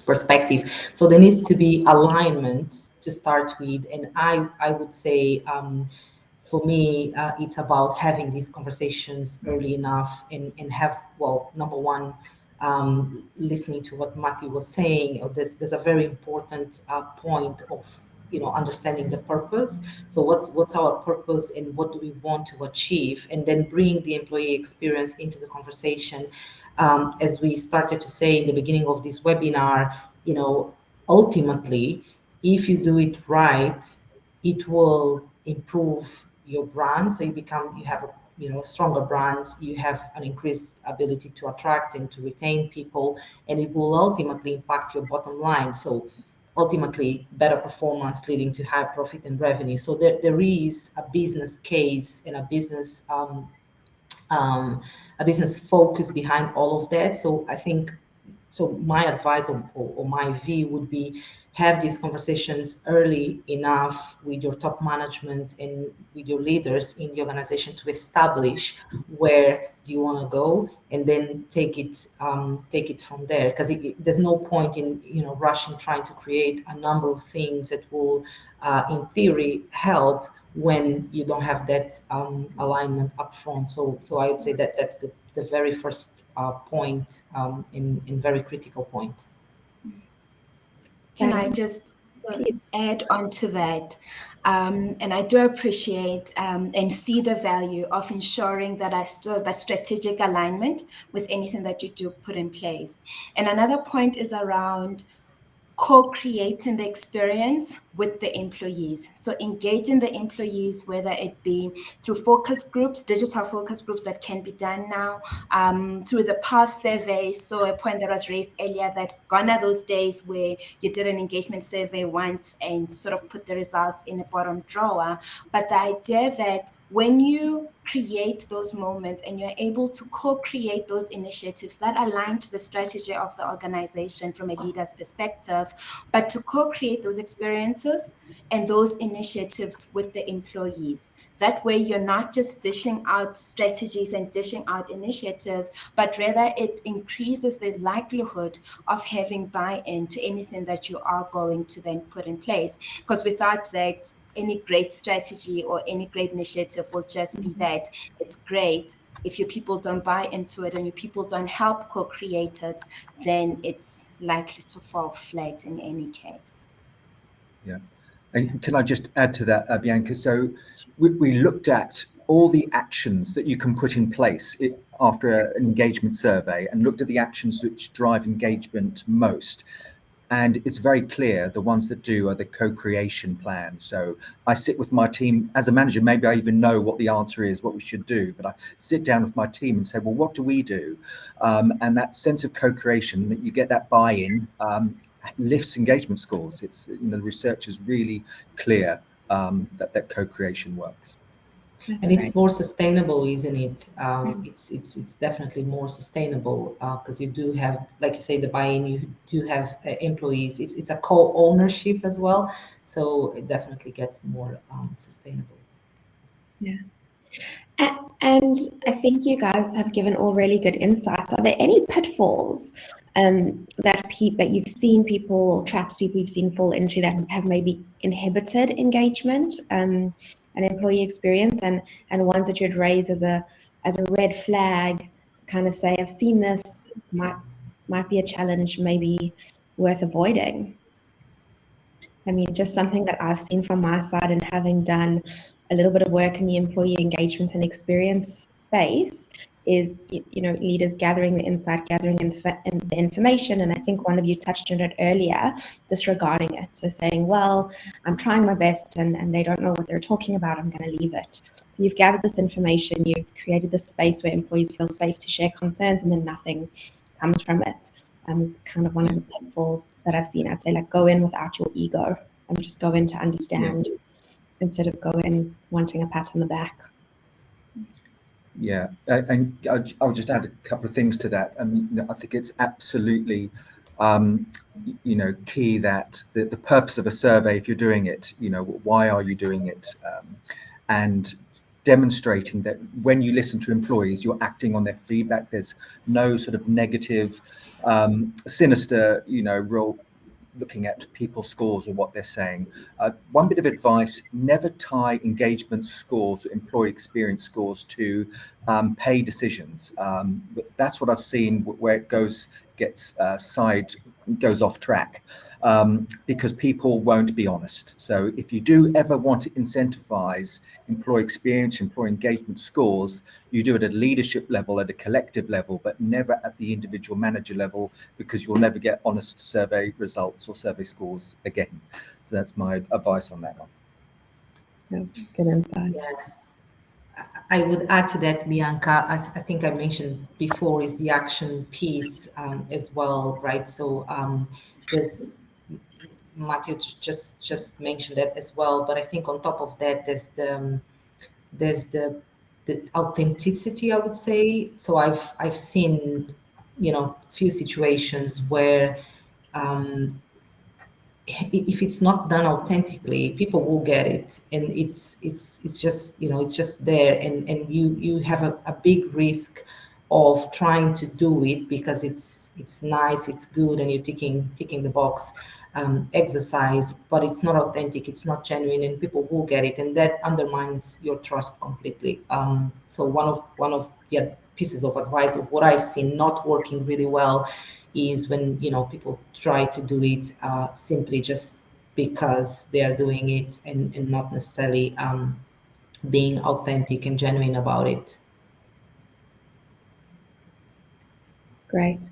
perspective. So there needs to be alignment to start with, and I would say, for me, it's about having these conversations early enough, and have, well, number one, listening to what Matthew was saying. There's a very important point of understanding the purpose. So what's our purpose and what do we want to achieve, and then bring the employee experience into the conversation. As we started to say in the beginning of this webinar, ultimately, if you do it right, it will improve your brand. So you have a stronger brand, you have an increased ability to attract and to retain people, and it will ultimately impact your bottom line. So ultimately, better performance leading to higher profit and revenue. So there is a business case and a business focus behind all of that. So I think, so my advice or my view would be, have these conversations early enough with your top management and with your leaders in the organization to establish where you want to go, and then take it from there. Because there's no point in rushing, trying to create a number of things that will, in theory, help when you don't have that alignment up front. So I would say that that's the very first point, in very critical point. Can I just add on to that? And I do appreciate and see the value of ensuring that that strategic alignment with anything that you do put in place. And another point is around co-creating the experience with the employees. So engaging the employees, whether it be through focus groups, digital focus groups that can be done now, through the past surveys. So a point that was raised earlier, that gone are those days where you did an engagement survey once and sort of put the results in a bottom drawer. But the idea that when you create those moments and you're able to co-create those initiatives that align to the strategy of the organization from a leader's perspective, but to co-create those experiences and those initiatives with the employees. That way, you're not just dishing out strategies and dishing out initiatives, but rather it increases the likelihood of having buy-in to anything that you are going to then put in place. Because without that, any great strategy or any great initiative will just be that it's great. If your people don't buy into it and your people don't help co-create it, then it's likely to fall flat in any case. Yeah. And can I just add to that, Bianca? So we looked at all the actions that you can put in place after an engagement survey, and looked at the actions which drive engagement most. And it's very clear the ones that do are the co-creation plan. So I sit with my team as a manager, maybe I even know what the answer is, what we should do, but I sit down with my team and say, well, what do we do? And that sense of co-creation, that you get that buy-in, lifts engagement scores. It's, the research is really clear that co-creation works. And it's more sustainable, isn't it? It's definitely more sustainable, because you do have, like you say, the buy-in. You do have employees. It's a co-ownership as well, so it definitely gets more sustainable. Yeah. And I think you guys have given all really good insights. Are there any pitfalls that you've seen people, or traps people you've seen fall into, that have maybe inhibited engagement and employee experience, and ones that you'd raise as a red flag to kind of say, I've seen this, might be a challenge, maybe worth avoiding? I mean, just something that I've seen from my side, and having done a little bit of work in the employee engagement and experience space, is, leaders gathering the insight, gathering the information. And I think one of you touched on it earlier, disregarding it. So saying, well, I'm trying my best and they don't know what they're talking about, I'm going to leave it. So you've gathered this information, you've created this space where employees feel safe to share concerns, and then nothing comes from it. Is kind of one of the pitfalls that I've seen. I'd say, like, go in without your ego and just go in to understand instead of go in wanting a pat on the back. Yeah, and I'll just add a couple of things to that. I think it's absolutely, key that the purpose of a survey, if you're doing it, why are you doing it, and demonstrating that when you listen to employees, you're acting on their feedback. There's no sort of negative, sinister, role looking at people's scores or what they're saying. One bit of advice: never tie engagement scores, employee experience scores to pay decisions. That's what I've seen where it goes off track, because people won't be honest. So if you do ever want to incentivize employee experience, employee engagement scores, you do it at a leadership level, at a collective level, but never at the individual manager level, because you'll never get honest survey results or survey scores again. So that's my advice on that one. Yeah, good insight. Yeah. I would add to that, Bianca, as I think I mentioned before, is the action piece as well, right? So there's, Matthew just mentioned that as well, but I think on top of that, there's the authenticity, I would say. So I've seen, few situations where if it's not done authentically, people will get it, and it's just, it's just there, and you have a big risk of trying to do it because it's nice, it's good, and you're ticking the box exercise, but it's not authentic, it's not genuine, and people will get it, and that undermines your trust completely. So one of the pieces of advice of what I've seen not working really well is when people try to do it simply just because they are doing it, and not necessarily being authentic and genuine about it. Great.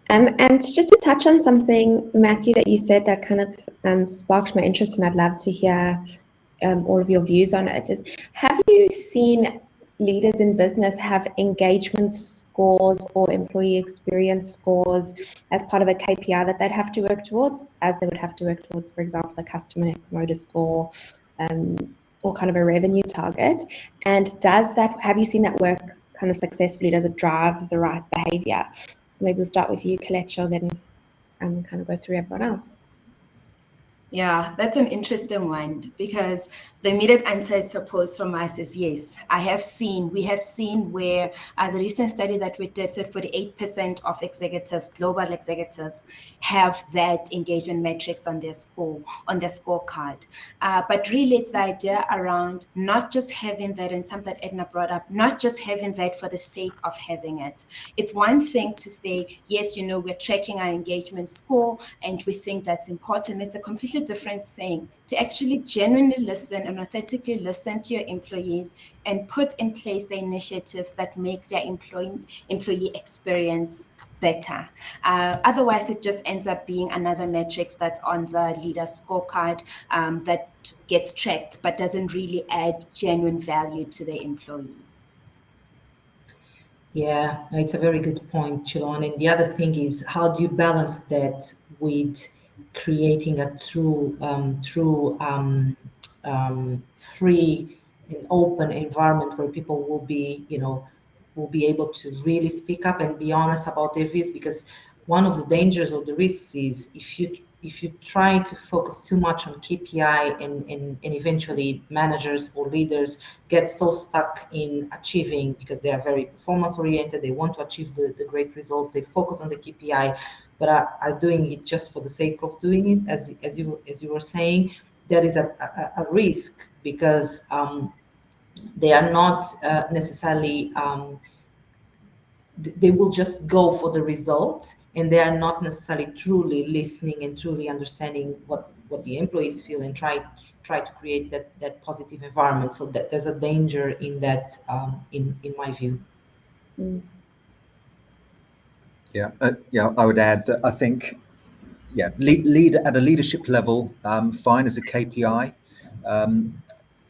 And just to touch on something, Matthew, that you said that kind of sparked my interest, and I'd love to hear all of your views on it, is, have you seen leaders in business have engagement scores or employee experience scores as part of a KPI that they'd have to work towards, as they would have to work towards, for example, the customer net promoter score, or kind of a revenue target? And have you seen that work kind of successfully? Does it drive the right behavior? So maybe we'll start with you, Kelechi, then kind of go through everyone else. Yeah, that's an interesting one, because the immediate answer, I suppose, from us is yes. We have seen where the recent study that we did said 48% of executives, global executives, have that engagement metrics on their scorecard. But really, it's the idea around not just having that, and something that Edna brought up, not just having that for the sake of having it. It's one thing to say, yes, we're tracking our engagement score and we think that's important. It's a completely different thing to actually genuinely listen and authentically listen to your employees and put in place the initiatives that make their employee experience better. Otherwise, it just ends up being another metric that's on the leader scorecard that gets tracked but doesn't really add genuine value to their employees. Yeah, it's a very good point, Chilon. And the other thing is, how do you balance that with creating a true free and open environment where people will be able to really speak up and be honest about their views? Because one of the dangers or the risks is if you try to focus too much on KPI, and eventually managers or leaders get so stuck in achieving, because they are very performance oriented, they want to achieve the great results, they focus on the KPI, but are doing it just for the sake of doing it, as you were saying. There is a risk, because they are not necessarily they will just go for the results, and they are not necessarily truly listening and truly understanding what the employees feel, and try to create that positive environment. So that there's a danger in that, in my view. Yeah, I would add that I think, lead at a leadership level, fine as a KPI.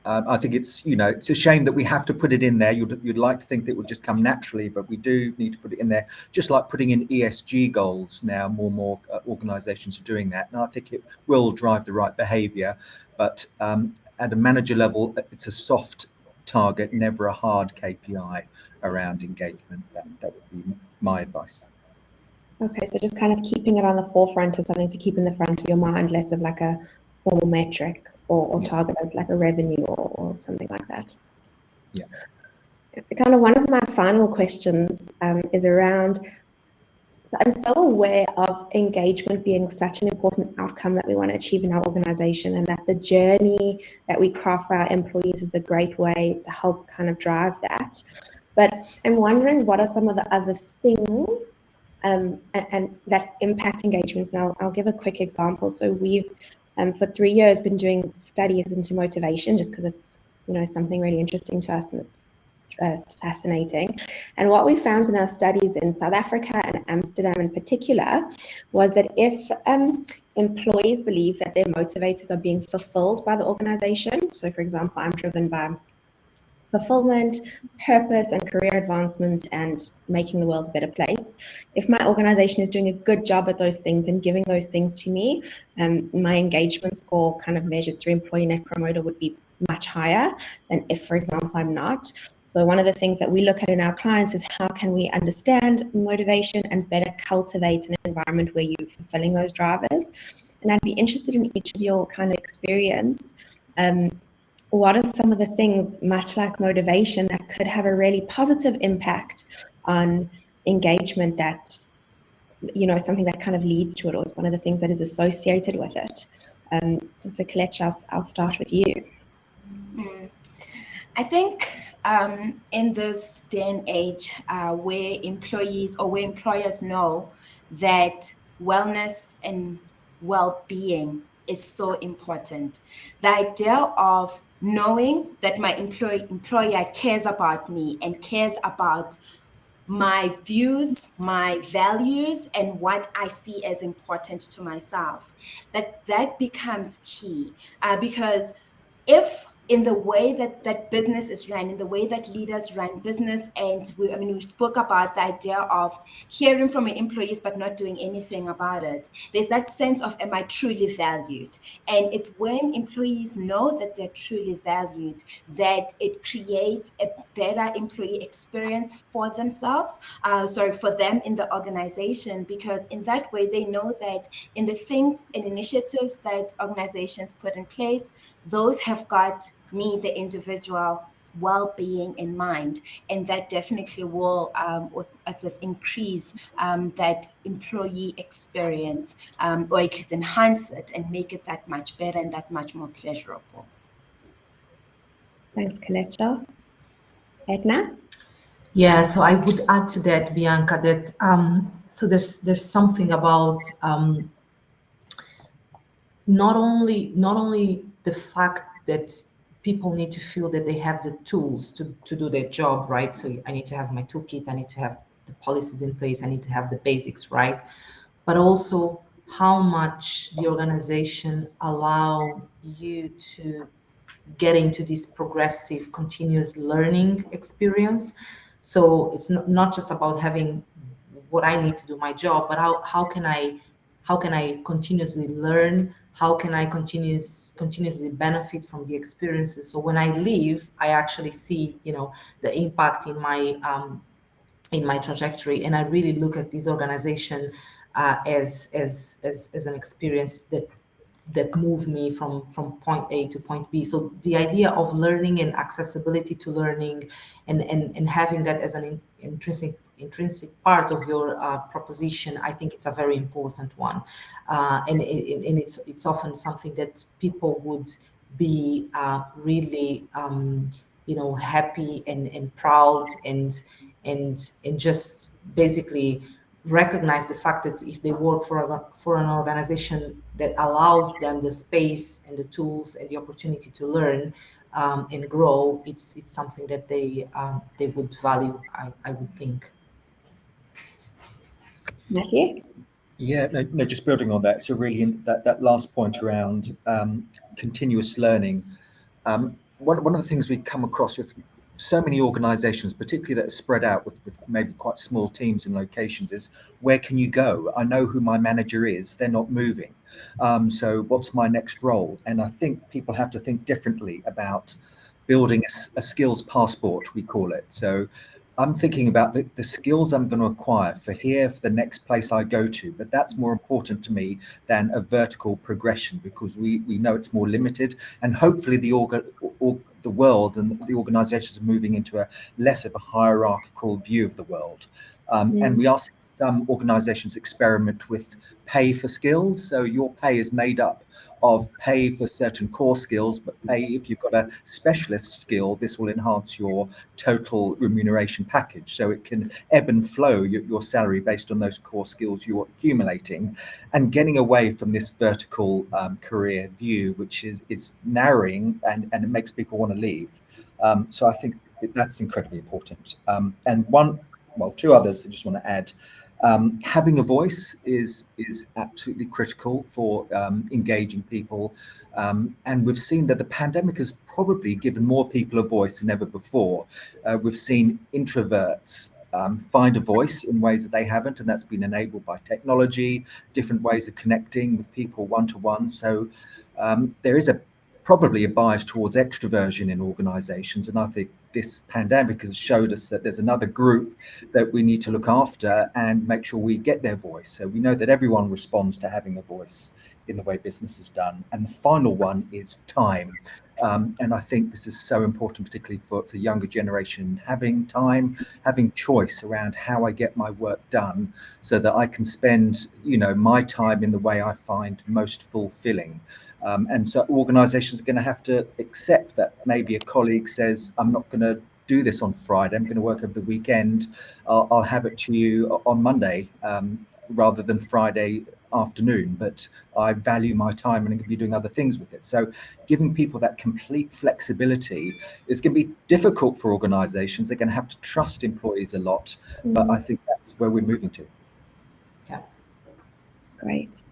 I think it's it's a shame that we have to put it in there. You'd like to think that it would just come naturally, but we do need to put it in there. Just like putting in ESG goals now, more and more organisations are doing that, and I think it will drive the right behaviour. But at a manager level, it's a soft target, never a hard KPI around engagement. That would be my advice. Okay, so just kind of keeping it on the forefront is something to keep in the front of your mind, less of like a formal metric or target as like a revenue or something like that. Yeah. Kind of one of my final questions is around, so I'm so aware of engagement being such an important outcome that we want to achieve in our organization, and that the journey that we craft for our employees is a great way to help kind of drive that. But I'm wondering, what are some of the other things and that impact engagements? Now, I'll give a quick example. So we've, for 3 years, been doing studies into motivation, just because it's something really interesting to us, and it's fascinating. And what we found in our studies in South Africa and Amsterdam in particular was that if employees believe that their motivators are being fulfilled by the organization, so for example, I'm driven by fulfillment, purpose, and career advancement, and making the world a better place. If my organization is doing a good job at those things and giving those things to me, my engagement score, kind of measured through Employee Net Promoter, would be much higher than if, for example, I'm not. So one of the things that we look at in our clients is how can we understand motivation and better cultivate an environment where you're fulfilling those drivers. And I'd be interested in each of your kind of experience. What are some of the things, much like motivation, that could have a really positive impact on engagement, that, something that kind of leads to it, or is one of the things that is associated with it? So Colette, I'll start with you. I think in this day and age where employees or where employers know that wellness and well-being is so important, the idea of knowing that my employer cares about me and cares about my views, my values, and what I see as important to myself, that becomes key. Because if in the way that business is run, in the way that leaders run business, and we spoke about the idea of hearing from your employees but not doing anything about it, there's that sense of, am I truly valued? And it's when employees know that they're truly valued that it creates a better employee experience for themselves, for them in the organization, because in that way they know that in the things and initiatives that organizations put in place, those have got me, the individual's well-being in mind, and that definitely will increase that employee experience, or at least enhance it and make it that much better and that much more pleasurable. Thanks, Colette. Edna? Yeah, so I would add to that, Bianca, that so there's something about not only the fact that people need to feel that they have the tools to do their job, right? So I need to have my toolkit, I need to have the policies in place, I need to have the basics, right? But also how much the organization allow you to get into this progressive, continuous learning experience. So it's not just about having what I need to do my job, but how can I continuously learn? How can I continuously benefit from the experiences? So when I leave, I actually see, the impact in my trajectory, and I really look at this organization as an experience that move me from point A to point B. So the idea of learning and accessibility to learning, and having that as an intrinsic part of your proposition, I think it's a very important one, and it's often something that people would be really happy and proud and just basically recognize the fact that if they work for an organization that allows them the space and the tools and the opportunity to learn, and grow, it's something that they would value, I would think. Matthew? Yeah, no, just building on that. So really, that last point around continuous learning. One of the things we come across with so many organizations, particularly that are spread out with maybe quite small teams and locations, is where can you go? I know who my manager is, they're not moving. So what's my next role? And I think people have to think differently about building a skills passport, we call it. So I'm thinking about the skills I'm going to acquire for here, for the next place I go to, but that's more important to me than a vertical progression, because we know it's more limited, and hopefully the world and the organizations are moving into a less of a hierarchical view of the world. And we are seeing some organizations experiment with pay for skills. So your pay is made up of pay for certain core skills, but pay if you've got a specialist skill, this will enhance your total remuneration package. So it can ebb and flow your salary based on those core skills you're accumulating, and getting away from this vertical career view, which is narrowing and it makes people want to leave. So I think that's incredibly important. And two others I just want to add. Having a voice is absolutely critical for engaging people, and we've seen that the pandemic has probably given more people a voice than ever before. We've seen introverts find a voice in ways that they haven't, and that's been enabled by technology, different ways of connecting with people one-to-one. So there is probably a bias towards extroversion in organizations, and I think this pandemic has showed us that there's another group that we need to look after and make sure we get their voice. So we know that everyone responds to having a voice in the way business is done. And the final one is time. And I think this is so important, particularly for the younger generation, having time, having choice around how I get my work done so that I can spend, my time in the way I find most fulfilling. And so organizations are going to have to accept that maybe a colleague says, I'm not going to do this on Friday, I'm going to work over the weekend, I'll have it to you on Monday rather than Friday afternoon, but I value my time and I'm going to be doing other things with it. So giving people that complete flexibility is going to be difficult for organizations. They're going to have to trust employees a lot, but I think that's where we're moving to. Yeah. Great.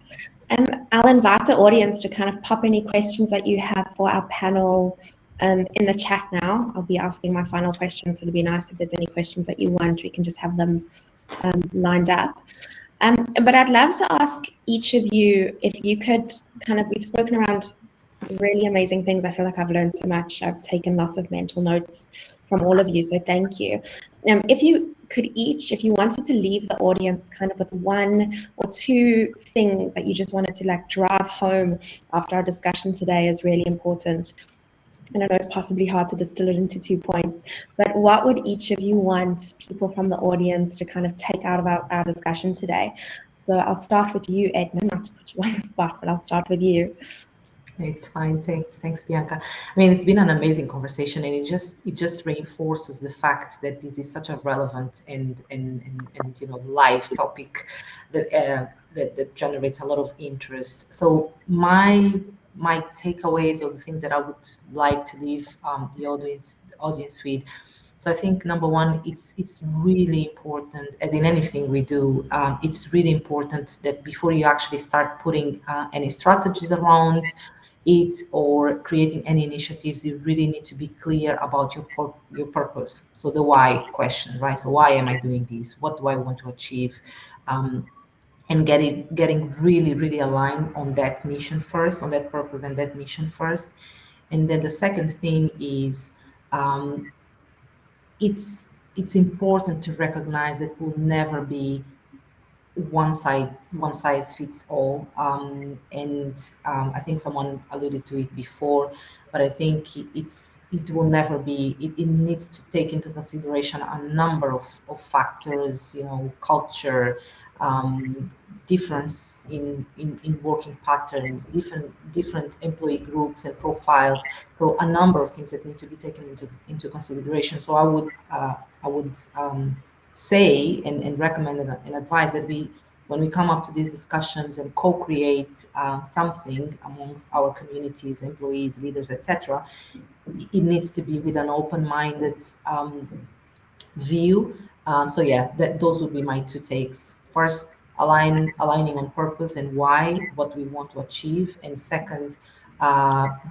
I'll invite the audience to kind of pop any questions that you have for our panel in the chat now. I'll be asking my final questions, so it'll be nice if there's any questions that you want, we can just have them lined up. But I'd love to ask each of you if you could we've spoken around really amazing things. I feel like I've learned so much. I've taken lots of mental notes from all of you, so thank you. If you could if you wanted to leave the audience kind of with one or two things that you just wanted to drive home after our discussion today is really important. And I know it's possibly hard to distill it into 2 points, but what would each of you want people from the audience to kind of take out of our discussion today? So I'll start with you, Edna, not to put you on the spot, but I'll start with you. It's fine. Thanks, Bianca. I mean, it's been an amazing conversation, and it just reinforces the fact that this is such a relevant and live topic that generates a lot of interest. So my takeaways, or the things that I would like to leave the audience with. So I think number one, it's really important, as in anything we do, it's really important that before you actually start putting any strategies around it or creating any initiatives, you really need to be clear about your purpose. So the why question, right? So why am I doing this? What do I want to achieve? And getting really, really aligned on that mission first, on that purpose and that mission first. And then the second thing is it's important to recognize that will never be one size fits all, and I think someone alluded to it before, but I think it will never be. It needs to take into consideration a number of factors, culture, difference in working patterns, different employee groups and profiles. So a number of things that need to be taken into consideration. So I would say and recommend and advise that we when we come up to these discussions and co-create something amongst our communities, employees, leaders, etc., it needs to be with an open-minded view. So yeah, those would be my two takes. First, aligning on purpose and why, what we want to achieve, and second,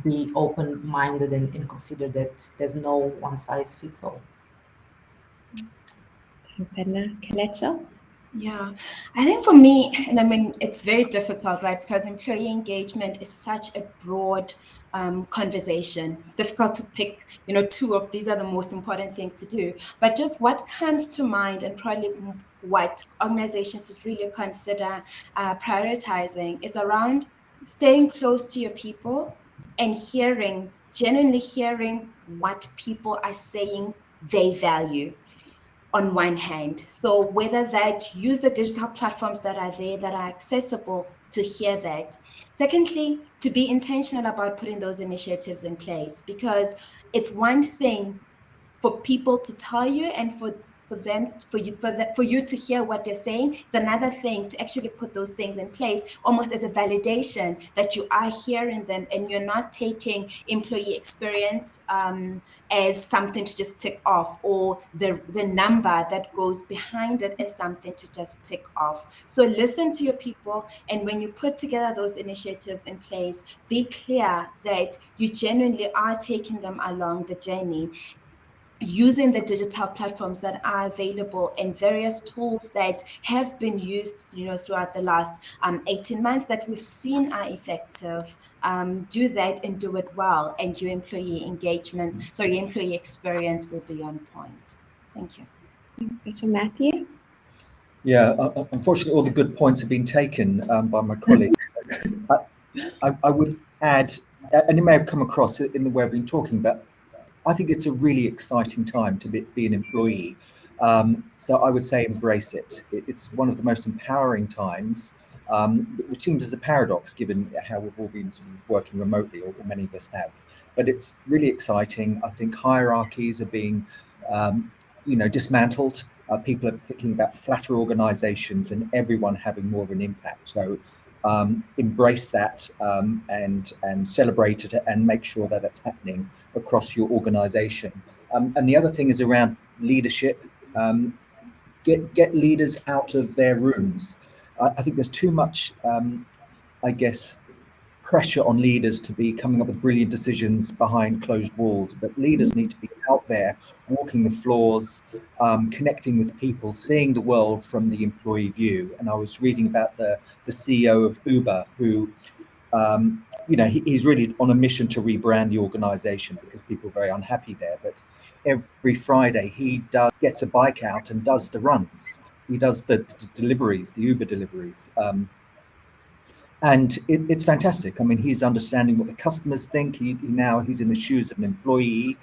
be open-minded and consider that there's no one size fits all. Thanks, Edna. Kelechi? Yeah, I think for me, and I mean, it's very difficult, right? Because employee engagement is such a broad conversation. It's difficult to pick, two of these are the most important things to do. But just what comes to mind, and probably what organizations should really consider prioritizing, is around staying close to your people and genuinely hearing what people are saying they value on one hand. So whether that use the digital platforms that are there that are accessible to hear that. Secondly, to be intentional about putting those initiatives in place, because it's one thing for people to tell you and for you to hear what they're saying. It's another thing to actually put those things in place, almost as a validation that you are hearing them and you're not taking employee experience as something to just tick off, or the number that goes behind it as something to just tick off. So listen to your people, and when you put together those initiatives in place, be clear that you genuinely are taking them along the journey, using the digital platforms that are available and various tools that have been used, throughout the last 18 months that we've seen are effective. Do that and do it well, and your employee experience will be on point. Thank you. Thanks, Matthew. Yeah, unfortunately, all the good points have been taken by my colleagues. I would add, and it may have come across in the way I've been talking, but I think it's a really exciting time to be an employee. So I would say embrace it. It's one of the most empowering times, which seems as a paradox given how we've all been sort of working remotely, or many of us have. But it's really exciting. I think hierarchies are being, dismantled. People are thinking about flatter organizations and everyone having more of an impact. So embrace that and celebrate it, and make sure that that's happening across your organization. And the other thing is around leadership. Get leaders out of their rooms. I think there's too much, pressure on leaders to be coming up with brilliant decisions behind closed walls, but leaders need to be out there, walking the floors, connecting with people, seeing the world from the employee view. And I was reading about the CEO of Uber, who, he's really on a mission to rebrand the organization because people are very unhappy there. But every Friday he gets a bike out and does the runs. He does the deliveries, the Uber deliveries. And it's fantastic. I mean, he's understanding what the customers think. He's in the shoes of an employee.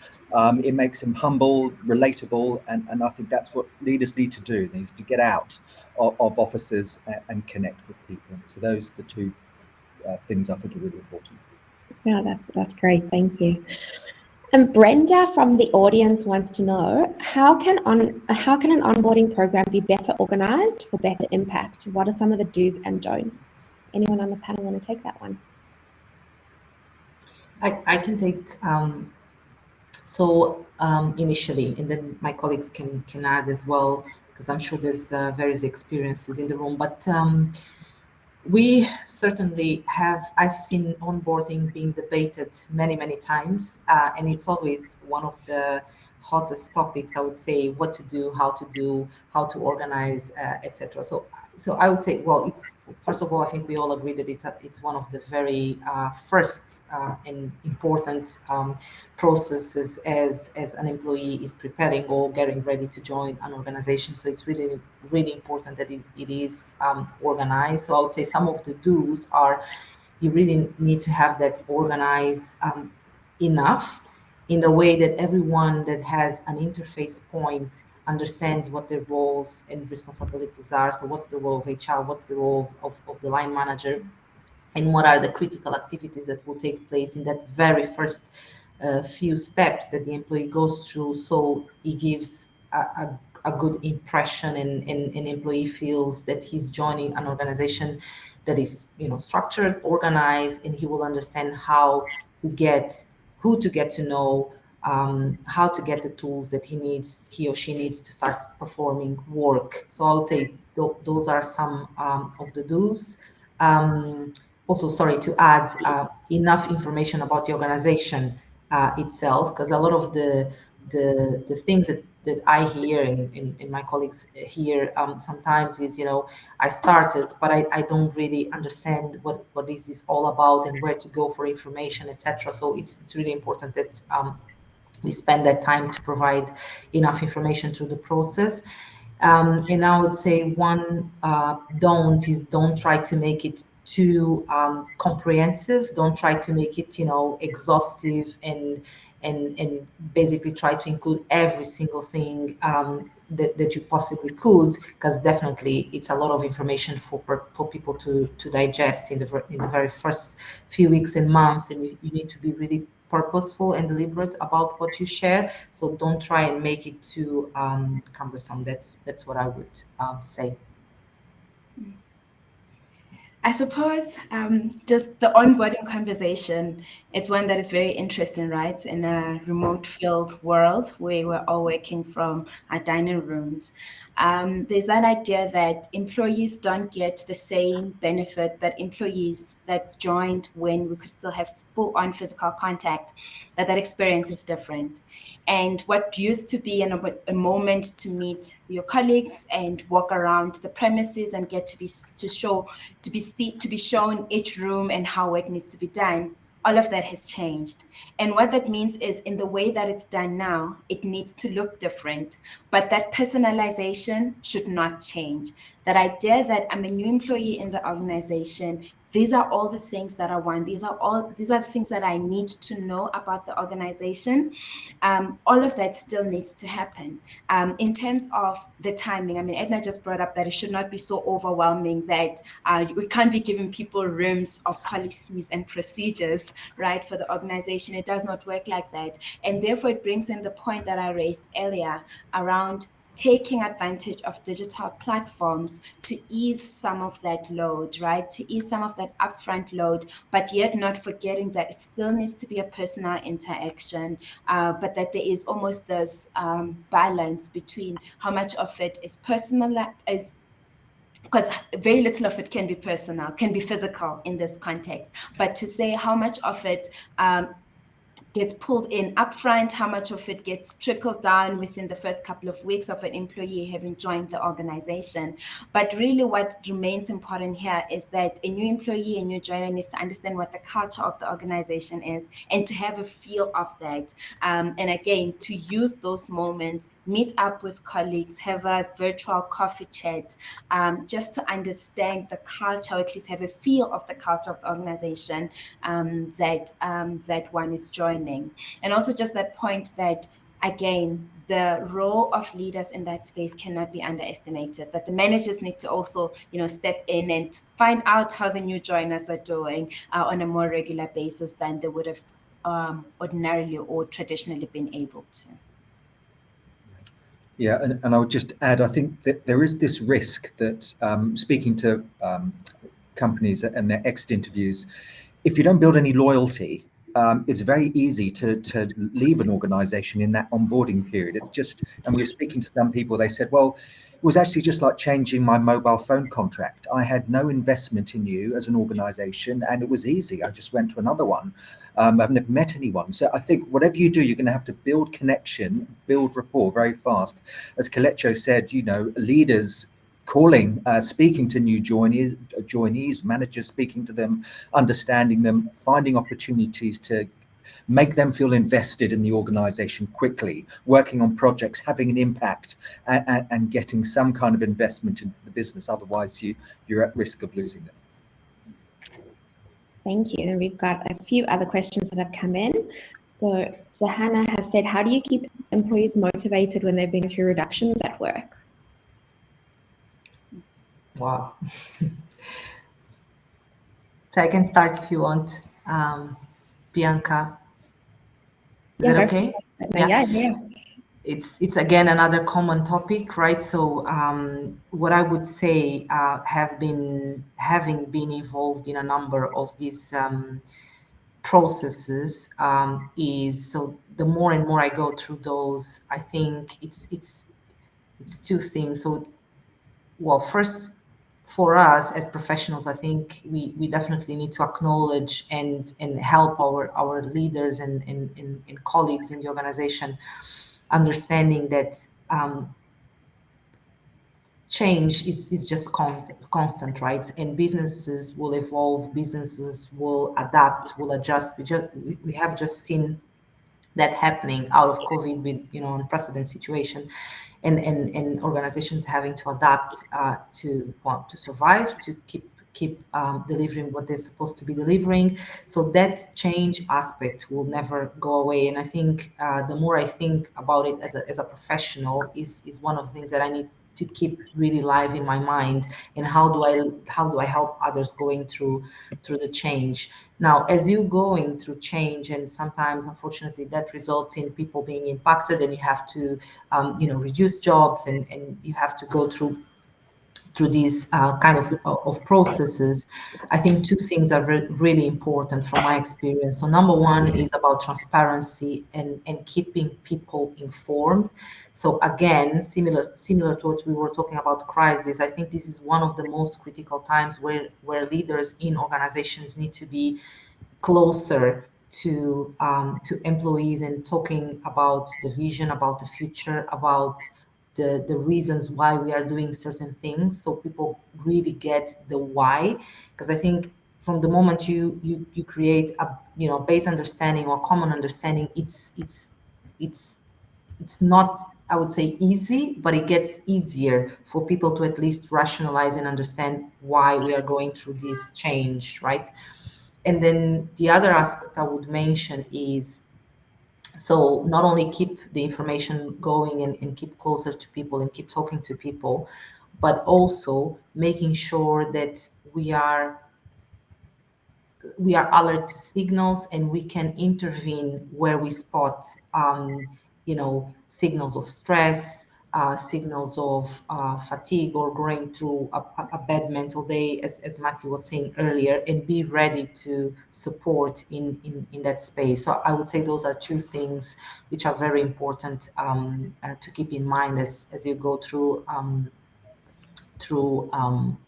It makes him humble, relatable, and I think that's what leaders need to do. They need to get out of offices and connect with people. So those are the two things I think are really important. Yeah, that's great. Thank you. And Brenda from the audience wants to know, how can an onboarding program be better organized for better impact? What are some of the do's and don'ts? Anyone on the panel want to take that one? I can take initially, and then my colleagues can add as well, because I'm sure there's various experiences in the room. But we certainly I've seen onboarding being debated many times, and it's always one of the hottest topics, I would say, what to do, how to organize, etc. So I would say, well, it's, first of all, I think we all agree that it's one of the very first and important processes as an employee is preparing or getting ready to join an organization. So it's really important that it is organized. So I would say some of the do's are, you really need to have that organized enough in the way that everyone that has an interface point understands what their roles and responsibilities are. So what's the role of HR, what's the role of the line manager, and what are the critical activities that will take place in that very first few steps that the employee goes through. So it gives a a good impression, and an employee feels that he's joining an organization that is, structured, organized, and he will understand who to get to know, how to get the tools that he or she needs to start performing work. So I would say those are some of the do's. Also, sorry, to add enough information about the organization itself, because a lot of the things that I hear and my colleagues hear sometimes is, I started, but I don't really understand what this is all about and where to go for information, etc. So it's really important that we spend that time to provide enough information through the process. And I would say one don't try to make it too comprehensive. Don't try to make it, exhaustive and basically try to include every single thing that you possibly could, because definitely it's a lot of information for people to digest in the very first few weeks and months, and you need to be really purposeful and deliberate about what you share. So don't try and make it too cumbersome. That's what I would say. I suppose just the onboarding conversation, it's one that is very interesting, right? In a remote field world where we're all working from our dining rooms. There's that idea that employees don't get the same benefit that employees that joined when we could still have full-on physical contact, that experience is different. And what used to be a moment to meet your colleagues and walk around the premises and get to be shown each room and how work needs to be done, all of that has changed. And what that means is, in the way that it's done now, it needs to look different. But that personalization should not change. That idea that I'm a new employee in the organization, these are all the things that I want. These are the things that I need to know about the organization. All of that still needs to happen. In terms of the timing, I mean, Edna just brought up that it should not be so overwhelming that we can't be giving people rooms of policies and procedures, right, for the organization. It does not work like that. And therefore, it brings in the point that I raised earlier around taking advantage of digital platforms to ease some of that load, right? To ease some of that upfront load, but yet not forgetting that it still needs to be a personal interaction, but that there is almost this balance between how much of it is personal, because very little of it can be personal, can be physical in this context, but to say how much of it gets pulled in upfront, how much of it gets trickled down within the first couple of weeks of an employee having joined the organization. But really what remains important here is that a new employee, a new joiner needs to understand what the culture of the organization is and to have a feel of that. And again, to use those moments, meet up with colleagues, have a virtual coffee chat, just to understand the culture, or at least have a feel of the culture of the organization that one is joining. And also just that point that, again, the role of leaders in that space cannot be underestimated, that the managers need to also, step in and find out how the new joiners are doing on a more regular basis than they would have ordinarily or traditionally been able to. Yeah, and I would just add, I think that there is this risk that speaking to companies and their exit interviews, if you don't build any loyalty, it's very easy to leave an organization in that onboarding period. It's just, and we were speaking to some people, they said, well, it was actually just like changing my mobile phone contract. I had no investment in you as an organization, and it was easy. I just went to another one. I've never met anyone. So I think whatever you do, you're going to have to build connection, build rapport very fast. As Kelechi said, leaders calling, speaking to new joinees, managers, speaking to them, understanding them, finding opportunities to make them feel invested in the organization quickly, working on projects, having an impact, and getting some kind of investment into the business. Otherwise, you're at risk of losing them. Thank you. And we've got a few other questions that have come in. So Johanna has said, how do you keep employees motivated when they've been through reductions at work? Wow. So I can start if you want, Bianca. Is that okay? Yeah. it's again another common topic, right? So what I would say, having been involved in a number of these processes, is, so the more and more I go through those, I think it's two things. So, well, first, for us as professionals, I think we definitely need to acknowledge and help our leaders and colleagues in the organization, understanding that change is just constant, right? And businesses will evolve, businesses will adapt, will adjust. We have just seen that happening out of COVID with, unprecedented situation, and organizations having to adapt to survive, to keep delivering what they're supposed to be delivering. So that change aspect will never go away. And I think the more I think about it as a professional, is one of the things that I need to keep really live in my mind. And how do I help others going through the change? Now, as you going through change, and sometimes, unfortunately, that results in people being impacted, and you have to, reduce jobs, and you have to go through these kind of processes. I think two things are really important from my experience. So number one is about transparency and keeping people informed. So again, similar to what we were talking about crisis, I think this is one of the most critical times where leaders in organizations need to be closer to employees, and talking about the vision, about the future, about the reasons why we are doing certain things, so people really get the why. Because I think from the moment you create a base understanding or common understanding, it's not, I would say, easy, but it gets easier for people to at least rationalize and understand why we are going through this change, right? And then the other aspect I would mention is, so not only keep the information going and keep closer to people and keep talking to people, but also making sure that we are alert to signals, and we can intervene where we spot signals of stress, signals of fatigue, or going through a bad mental day, as Matthew was saying earlier, and be ready to support in that space. So I would say those are two things which are very important to keep in mind as you go through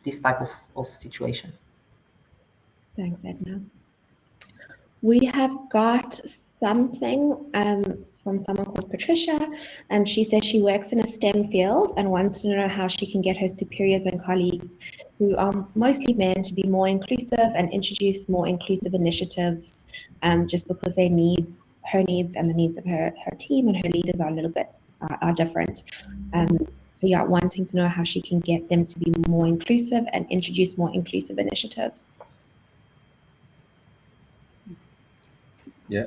this type of situation. Thanks, Edna. We have got something from someone called Patricia. She says she works in a STEM field and wants to know how she can get her superiors and colleagues, who are mostly men, to be more inclusive and introduce more inclusive initiatives, just because her needs and the needs of her team and her leaders are a little bit are different. So yeah, wanting to know how she can get them to be more inclusive and introduce more inclusive initiatives. Yeah,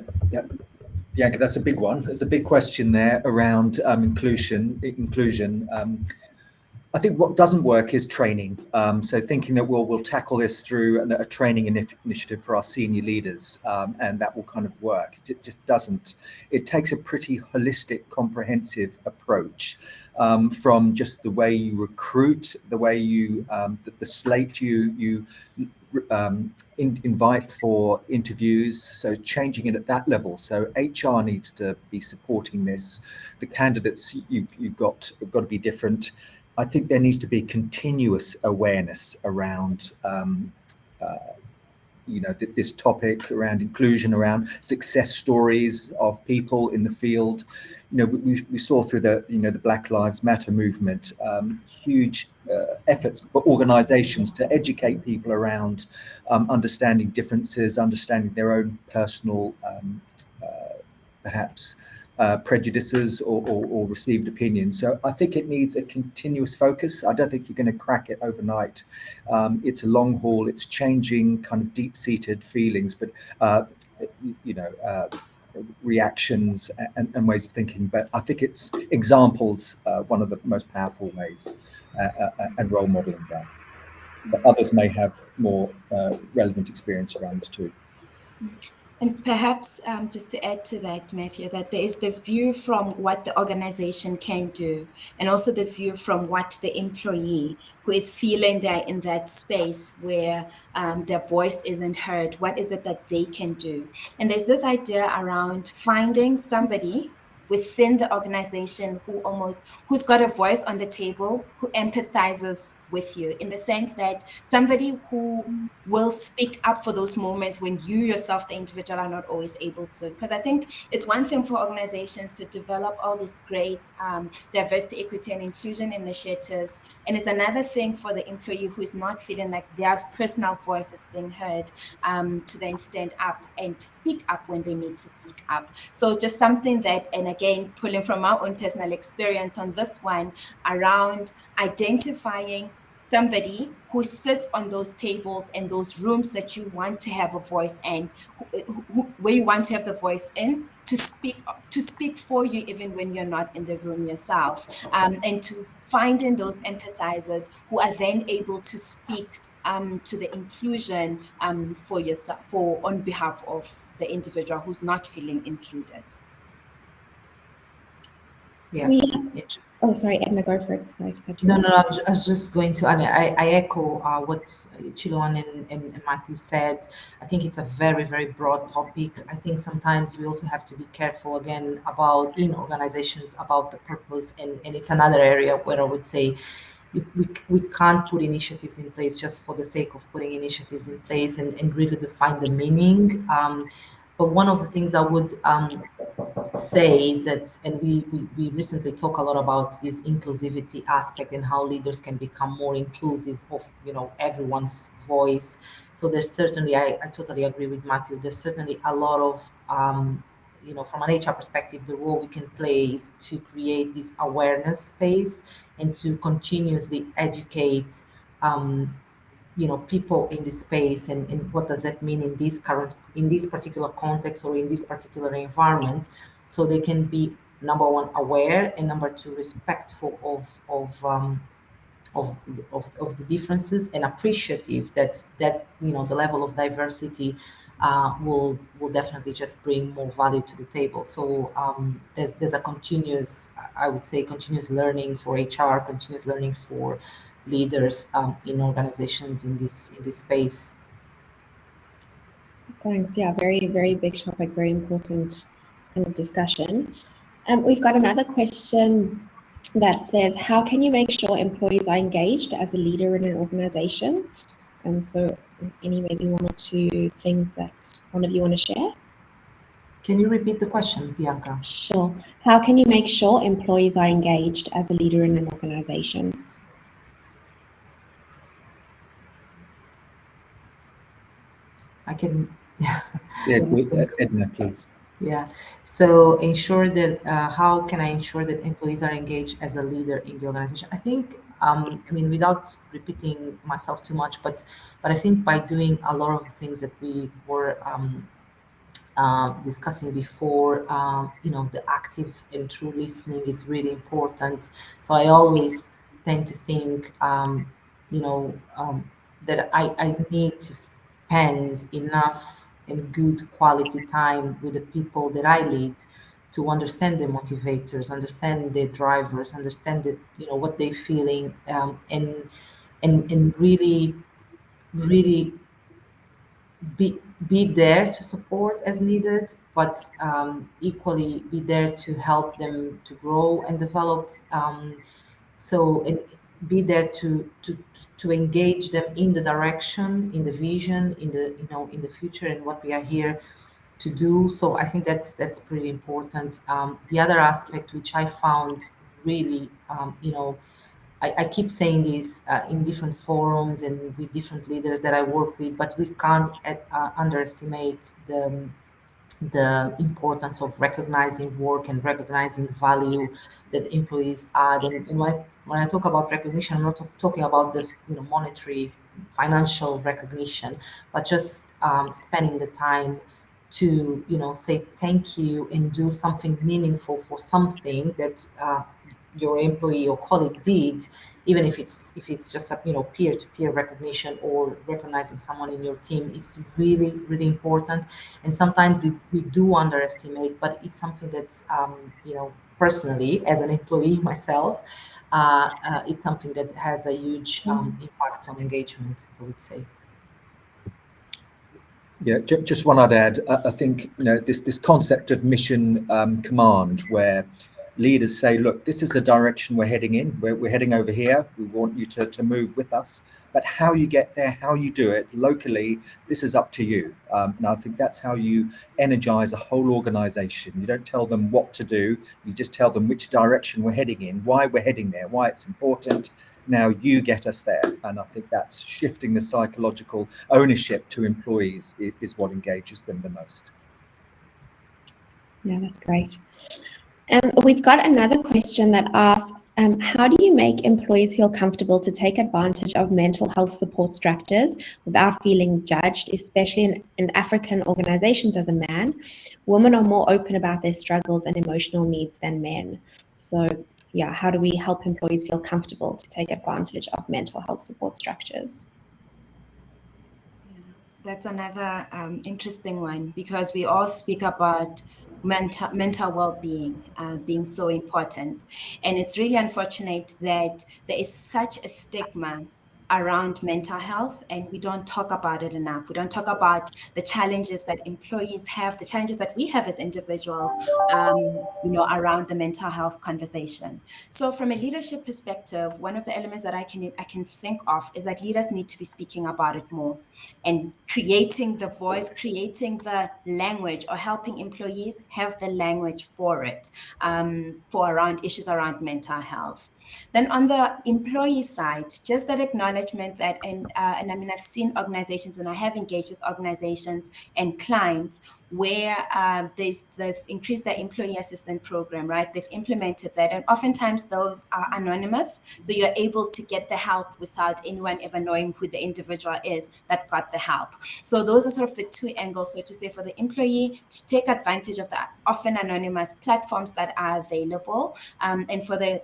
that's a big one. There's a big question there around inclusion. I think what doesn't work is training. So thinking that we'll tackle this through a training initiative for our senior leaders, and that will kind of work. It just doesn't. It takes a pretty holistic, comprehensive approach, from just the way you recruit, the way you the slate you invite for interviews, so changing it at that level. So HR needs to be supporting this. The candidates you've got to be different. I think there needs to be continuous awareness around this topic, around inclusion, around success stories of people in the field. We saw through the Black Lives Matter movement, huge efforts for organizations to educate people around understanding differences, understanding their own personal perhaps prejudices or received opinions. So I think it needs a continuous focus. I don't think you're going to crack it overnight. It's a long haul. It's changing kind of deep-seated feelings, but reactions and ways of thinking. But I think it's examples, one of the most powerful ways, and role modeling that. But others may have more relevant experience around this too. And perhaps just to add to that, Matthew, that there is the view from what the organization can do, and also the view from what the employee who is feeling they're in that space where their voice isn't heard, what is it that they can do? And there's this idea around finding somebody within the organization who's got a voice on the table, who empathizes with you, in the sense that somebody who will speak up for those moments when you yourself, the individual, are not always able to. Because I think it's one thing for organizations to develop all these great diversity, equity, and inclusion initiatives, and it's another thing for the employee who is not feeling like their personal voice is being heard, to then stand up and to speak up when they need to speak up. So just something that, and again, pulling from our own personal experience on this one, around identifying somebody who sits on those tables and those rooms that you want to have a voice in, where you want to have the voice in, to speak for you even when you're not in the room yourself, and to finding those empathizers who are then able to speak to the inclusion for yourself, for on behalf of the individual who's not feeling included. Yeah. Oh, sorry, Edna, go for it. Sorry to cut you No, off. no, I was just going to, and I echo what Chiloan and Matthew said. I think it's a very, very broad topic. I think sometimes we also have to be careful again about in organizations about the purpose, and it's another area where I would say we can't put initiatives in place just for the sake of putting initiatives in place and really define the meaning. But one of the things I would say is that, and we recently talk a lot about this inclusivity aspect and how leaders can become more inclusive of everyone's voice. So there's certainly, I totally agree with Matthew, there's certainly a lot of from an HR perspective, the role we can play is to create this awareness space and to continuously educate people in this space, and what does that mean in this particular context or in this particular environment, so they can be, number one, aware, and number two, respectful of the differences, and appreciative that the level of diversity will definitely just bring more value to the table. So there's a continuous, I would say, continuous learning for HR, continuous learning for leaders in organizations in this space. Thanks. Yeah, very, very big topic, very important kind of discussion. We've got another question that says, how can you make sure employees are engaged as a leader in an organization? So any maybe one or two things that one of you want to share? Can you repeat the question, Bianca? Sure. How can you make sure employees are engaged as a leader in an organization? I can. Yeah, Edna, please. Yeah. So ensure that how can I ensure that employees are engaged as a leader in the organization? I think, without repeating myself too much, but I think by doing a lot of the things that we were discussing before, the active and true listening is really important. So I always tend to think, that I need to spend enough and good quality time with the people that I lead to understand their motivators, understand their drivers, understand what they're feeling, and really, really be there to support as needed, but equally be there to help them to grow and develop. So be there to engage them in the direction, in the vision, in the future, and what we are here to do. So I think that's pretty important. The other aspect which I found really, I keep saying this in different forums and with different leaders that I work with, but we can't underestimate the importance of recognizing work and recognizing value that employees add. And when I talk about recognition, I'm not talking about the monetary, financial recognition, but just spending the time to say thank you and do something meaningful for something that your employee or colleague did, even if it's just a peer-to-peer recognition or recognizing someone in your team, it's really really important. And sometimes we do underestimate, but it's something that personally as an employee myself, it's something that has a huge impact on engagement, I would say. Yeah, just one I'd add. I think this concept of mission command, where leaders say, "Look, this is the direction we're heading in. We're heading over here. We want you to move with us. But how you get there, how you do it locally, this is up to you." And I think that's how you energize a whole organization. You don't tell them what to do. You just tell them which direction we're heading in, why we're heading there, why it's important. Now you get us there. And I think that's shifting the psychological ownership to employees is what engages them the most. Yeah, that's great. We've got another question that asks, how do you make employees feel comfortable to take advantage of mental health support structures without feeling judged, especially in African organizations? As a man, women are more open about their struggles and emotional needs than men. So yeah, how do we help employees feel comfortable to take advantage of mental health support structures? That's another interesting one, because we all speak about mental well-being being so important, and it's really unfortunate that there is such a stigma around mental health, and we don't talk about it enough. We don't talk about the challenges that employees have, the challenges that we have as individuals, around the mental health conversation. So from a leadership perspective, one of the elements that I can think of is that leaders need to be speaking about it more, and creating the voice, creating the language, or helping employees have the language for it, for around issues around mental health. Then on the employee side, just that acknowledgement that, and I mean, I've seen organizations, and I have engaged with organizations and clients where they've increased their employee assistance program, right? They've implemented that, and oftentimes those are anonymous, so you're able to get the help without anyone ever knowing who the individual is that got the help. So those are sort of the two angles, so to say, for the employee to take advantage of the often anonymous platforms that are available, and for the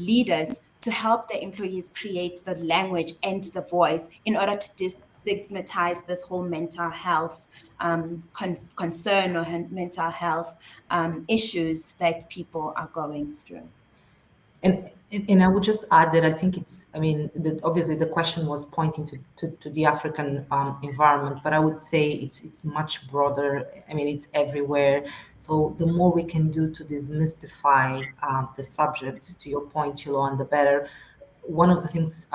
leaders to help their employees create the language and the voice in order to destigmatize this whole mental health concern or mental health issues that people are going through. And I would just add that I think obviously the question was pointing to the African environment, but I would say it's much broader. I mean, it's everywhere. So the more we can do to demystify the subject, to your point, Chilo, and the better. One of the things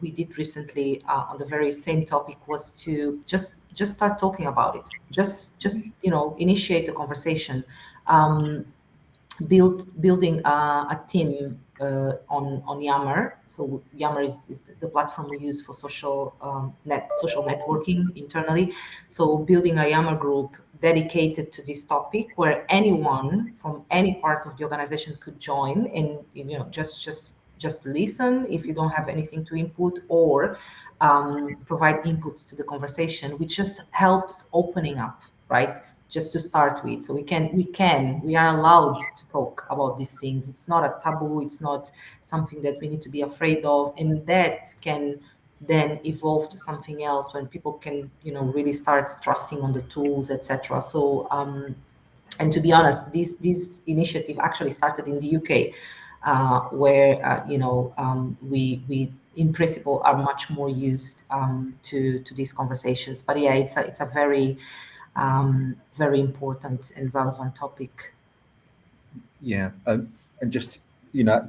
we did recently on the very same topic was to just start talking about it. Just initiate the conversation. Building a team on Yammer. So Yammer is the platform we use for social networking internally. So building a Yammer group dedicated to this topic, where anyone from any part of the organization could join, and just listen if you don't have anything to input, or provide inputs to the conversation, which just helps opening up, right? Just to start with. So we are allowed to talk about these things. It's not a taboo. It's not something that we need to be afraid of. And that can then evolve to something else when people can, really start trusting on the tools, etc. So, and to be honest, this initiative actually started in the UK, where, we in principle are much more used to these conversations. But yeah, it's a very very important and relevant topic. Yeah, and just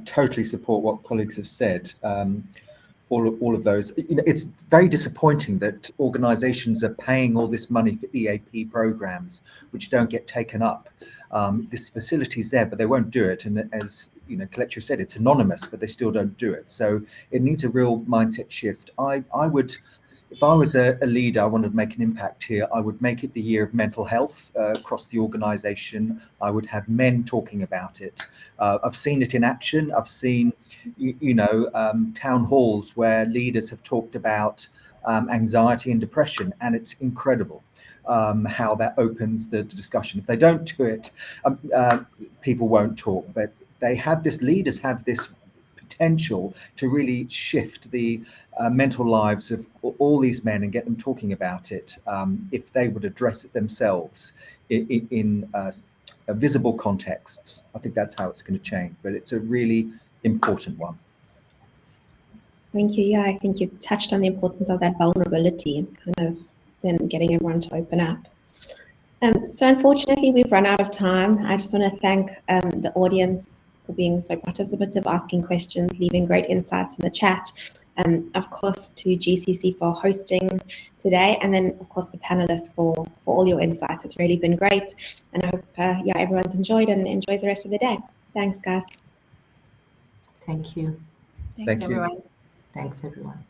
totally support what colleagues have said. All of those. It's very disappointing that organisations are paying all this money for EAP programs which don't get taken up. This facility is there, but they won't do it. And as Kelechi said, it's anonymous, but they still don't do it. So it needs a real mindset shift. I would. If I was a leader, I wanted to make an impact here, I would make it the year of mental health across the organization. I would have men talking about it. I've seen it in action. I've seen, town halls where leaders have talked about anxiety and depression, and it's incredible how that opens the discussion. If they don't do it, people won't talk. But leaders have this potential to really shift the mental lives of all these men and get them talking about it if they would address it themselves in visible contexts. I think that's how it's going to change, but it's a really important one. Thank you. Yeah, I think you touched on the importance of that vulnerability and kind of then getting everyone to open up. So unfortunately, we've run out of time. I just want to thank the audience for being so participative, asking questions, leaving great insights in the chat. Of course, to GCC for hosting today, and then of course the panelists for all your insights. It's really been great, and I hope everyone's enjoyed and enjoys the rest of the day. Thanks, guys. Thank you. Thanks, Thank you. everyone. Thanks, everyone.